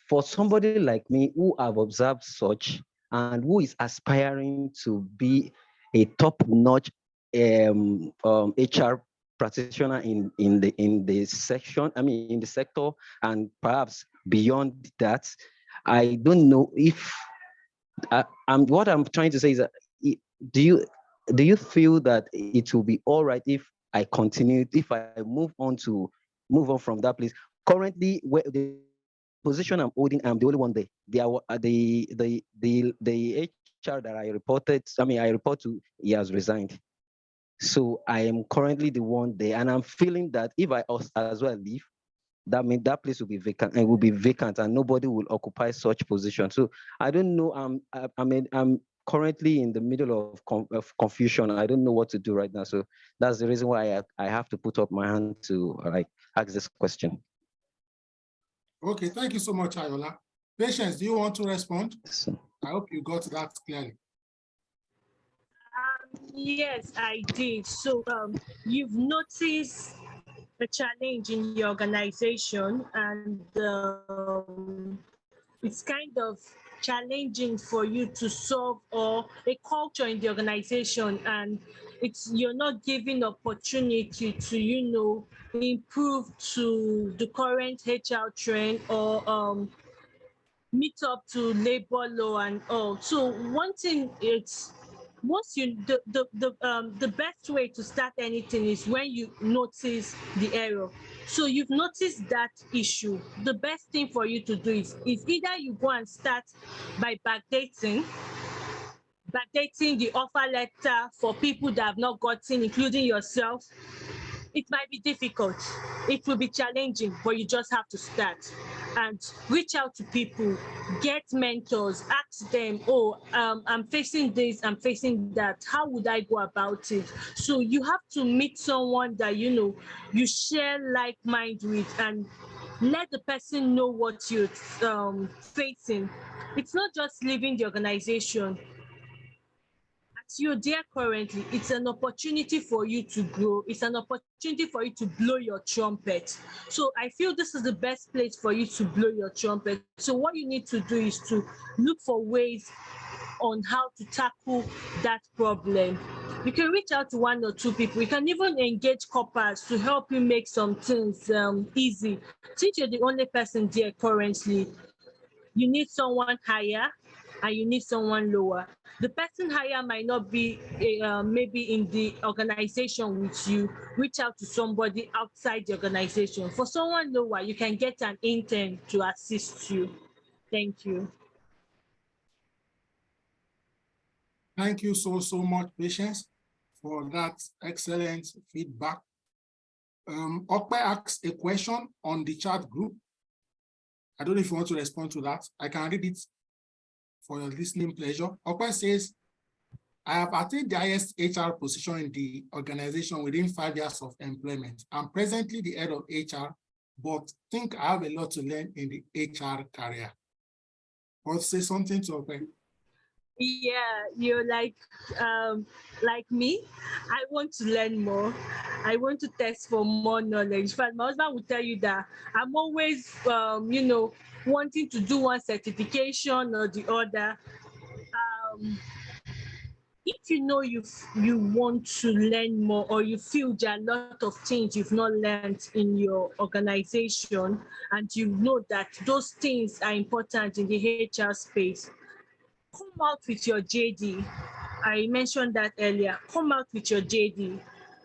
for somebody like me who have observed such and who is aspiring to be a top-notch HR practitioner in the section, I mean in the sector, and perhaps beyond that, I don't know if what I'm trying to say is that, do you feel that it will be all right if I continue, if I move on from that place? Currently, where the position I'm holding, I'm the only one there. The HR that I report to, he has resigned. So I am currently the one there, and I'm feeling that if I as well leave, that means that place will be vacant, and nobody will occupy such position. So I don't know. I'm currently in the middle of confusion. I don't know what to do right now. So that's the reason why I have to put up my hand to ask this question. Okay, thank you so much, Ayola. Patience, do you want to respond? So, I hope you got that clearly. Yes, I did. So you've noticed a challenge in your organization, and it's kind of challenging for you to solve, or a culture in the organization, and you're not given opportunity to improve to the current HR trend, or meet up to labor law and all. So one thing, it's once you the best way to start anything is when you notice the error. So you've noticed that issue. The best thing for you to do is either you go and start by backdating the offer letter for people that have not gotten, including yourself. It might be difficult, it will be challenging, but you just have to start and reach out to people, get mentors, ask them, I'm facing this, I'm facing that, how would I go about it? So you have to meet someone that you share like mind with, and let the person know what you're facing. It's not just leaving the organization. You're there currently, it's an opportunity for you to grow. It's an opportunity for you to blow your trumpet. So I feel this is the best place for you to blow your trumpet. So what you need to do is to look for ways on how to tackle that problem. You can reach out to one or two people. You can even engage corpers to help you make some things easy. Since you're the only person there currently, you need someone higher and you need someone lower. The person higher might not be maybe in the organization with you. Reach out to somebody outside the organization. For someone lower, you can get an intern to assist you. Thank you. Thank you so much, Patience, for that excellent feedback. Okpe asked a question on the chat group. I don't know if you want to respond to that. I can read it for your listening pleasure. Okpe says, I have attained the highest HR position in the organization within 5 years of employment. I'm presently the head of HR, but think I have a lot to learn in the HR career. Want to say something to Okpe? Yeah, you're like me. I want to learn more. I want to test for more knowledge. In fact, my husband will tell you that I'm always wanting to do one certification or the other. um if you know you want to learn more, or you feel there are a lot of things you've not learned in your organization, and you know that those things are important in the HR space, come out with your JD. I mentioned that earlier. Come out with your JD.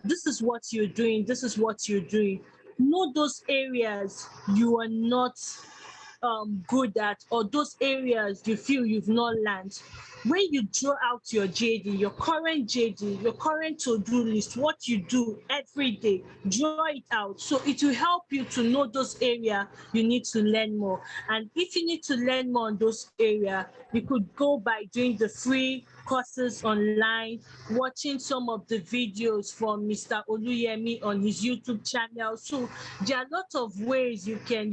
This is what you're doing. This is what you're doing. Know those areas you are not good at, or those areas you feel you've not learned. When you draw out your JD, your current JD, your current to-do list, what you do every day, draw it out. So it will help you to know those areas you need to learn more. And if you need to learn more on those areas, you could go by doing the free courses online, watching some of the videos from Mr. Oluyemi on his YouTube channel. So there are a lot of ways you can,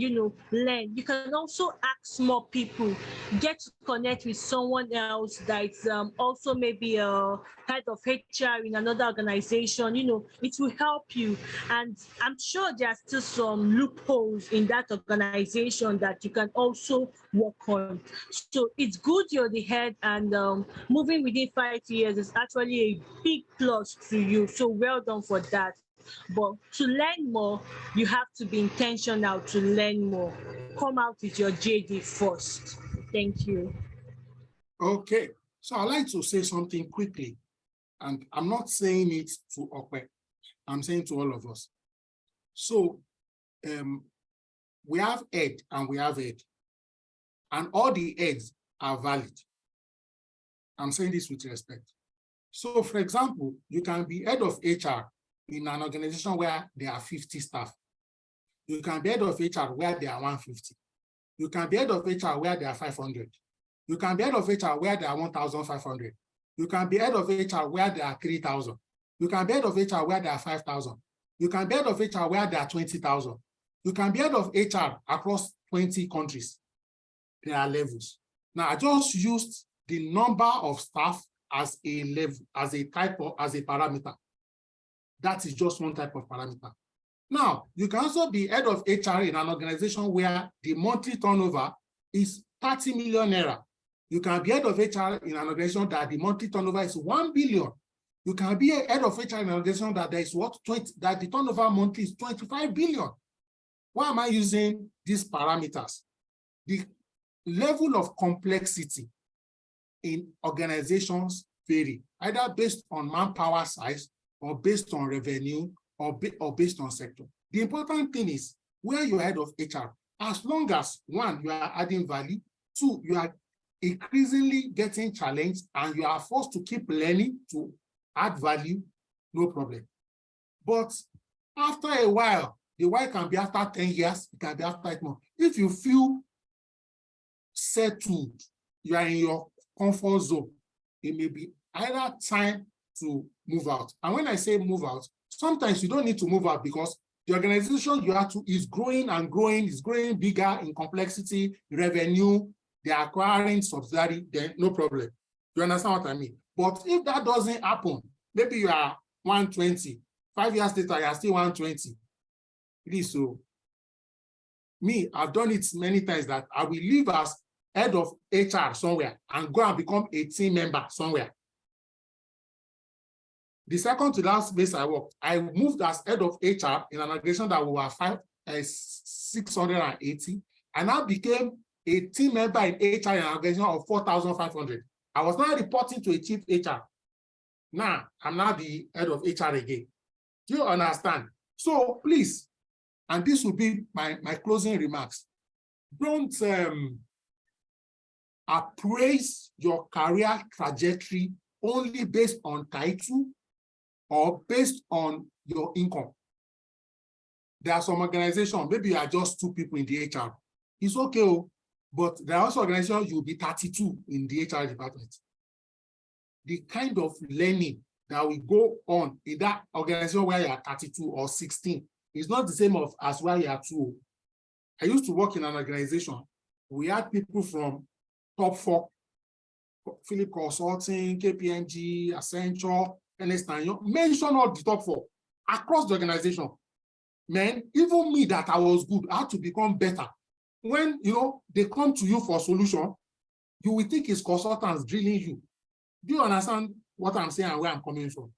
learn. You can also ask more people, get to connect with someone else that's also maybe a head of HR in another organization. It will help you. And I'm sure there are still some loopholes in that organization that you can also work on. So it's good you're the head, and moving within 5 years is actually a big plus to you. So well done for that. But to learn more, you have to be intentional to learn more. Come out with your JD first. Thank you. Okay, so I'd like to say something quickly, and I'm not saying it to Okwe, I'm saying to all of us. So we have ed and we have ed, and all the eds are valid. I'm saying this with respect. So for example, you can be head of HR in an organization where there are 50 staff. You can be head of HR where there are 150. You can be head of HR where there are 500. You can be head of HR where there are 1,500. You can be head of HR where there are 3,000. You can be head of HR where there are 5,000. You can be head of HR where there are 20,000. You can be head of HR across 20 countries. There are levels. Now, I just used the number of staff as a level, as a parameter. That is just one type of parameter. Now, you can also be head of HR in an organization where the monthly turnover is 30 million naira. You can be head of HR in an organization that the monthly turnover is 1 billion. You can be a head of HR in an organization that there is that the turnover monthly is 25 billion. Why am I using these parameters? The level of complexity in organizations vary, either based on manpower size, or based on revenue, or based on sector. The important thing is where you're head of HR, as long as one, you are adding value, two, you are increasingly getting challenged, and you are forced to keep learning to add value, no problem. But after a while, the while can be after 10 years, it can be after 8 months. If you feel settled, you are in your comfort zone, it may be either time to move out. And when I say move out, sometimes you don't need to move out because the organization you are to is growing and growing, is growing bigger in complexity, revenue, they are acquiring subsidiary, then no problem. You understand what I mean? But if that doesn't happen, maybe you are 120, 5 years later, you are still 120. Please, so me, I've done it many times that I will leave as head of HR somewhere and go and become a team member somewhere. The second to last place I worked, I moved as head of HR in an organization that we were 680. I now became a team member in HR in an organization of 4,500. I was now reporting to a chief HR. Now, I'm now the head of HR again. Do you understand? So please, and this will be my closing remarks, don't appraise your career trajectory only based on title or based on your income. There are some organizations, maybe you are just 2 people in the HR. It's okay, but there are also organizations you'll be 32 in the HR department. The kind of learning that will go on in that organization where you are 32 or 16 is not the same as where you are 2. I used to work in an organization. We had people from top 4 Philip Consulting, KPMG, Accenture, Ernst & Young, mention all the top 4 across the organization. Man, even me that I was good, I had to become better. When they come to you for a solution, you will think it's consultants drilling you. Do you understand what I'm saying and where I'm coming from?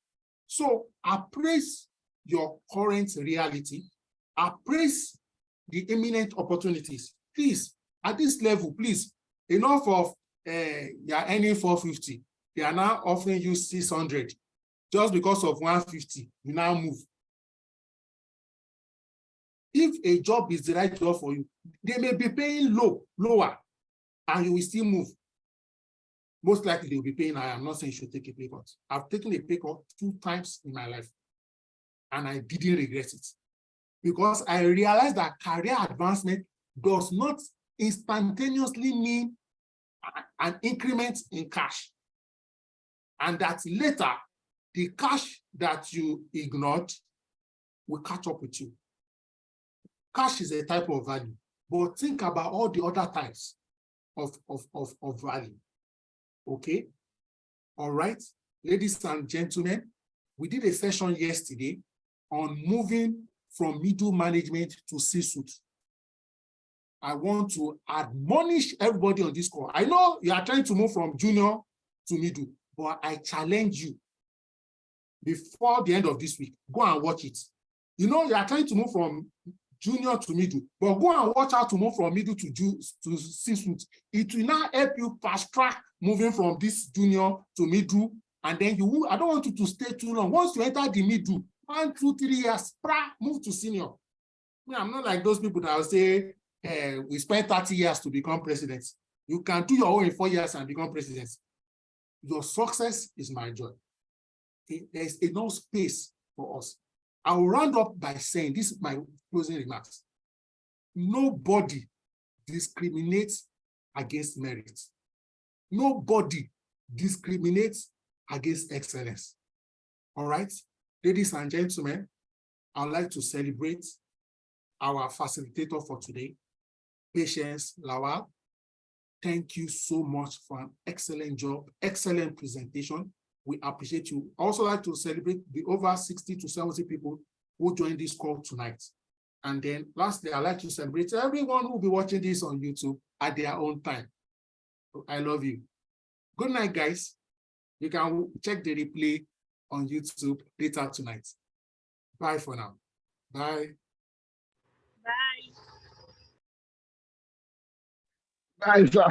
So appraise your current reality, appraise the imminent opportunities. Please, at this level, please, enough of you're earning 450. They are now offering you 600. Just because of 150, you now move. If a job is the right job for you, they may be paying lower, and you will still move. Most likely they will be paying higher. I'm not saying you should take a pay cut. I've taken a pay cut 2 times in my life, and I didn't regret it. Because I realized that career advancement does not instantaneously mean an increment in cash. And that later, the cash that you ignored will catch up with you. Cash is a type of value, but think about all the other types of value. Okay? All right, ladies and gentlemen, we did a session yesterday on moving from middle management to C-suite. I want to admonish everybody on this call. I know you are trying to move from junior to middle, but I challenge you before the end of this week, go and watch it. You are trying to move from junior to middle, but go and watch how to move from middle to C-suite. It will now help you fast track moving from this junior to middle, and then I don't want you to stay too long. Once you enter the middle, 1, 2, 3 years, move to senior. I'm not like those people that will say, we spent 30 years to become president. You can do your own in 4 years and become president. Your success is my joy. Okay? There's enough space for us. I will round up by saying, this is my closing remarks. Nobody discriminates against merit. Nobody discriminates against excellence. All right, ladies and gentlemen, I'd like to celebrate our facilitator for today, Patience Lawal. Thank you so much for an excellent job, excellent presentation. We appreciate you. I also like to celebrate the over 60 to 70 people who joined this call tonight. And then lastly, I'd like to celebrate everyone who will be watching this on YouTube at their own time. I love you. Good night, guys. You can check the replay on YouTube later tonight. Bye for now. Bye. Bye. Bye, sir.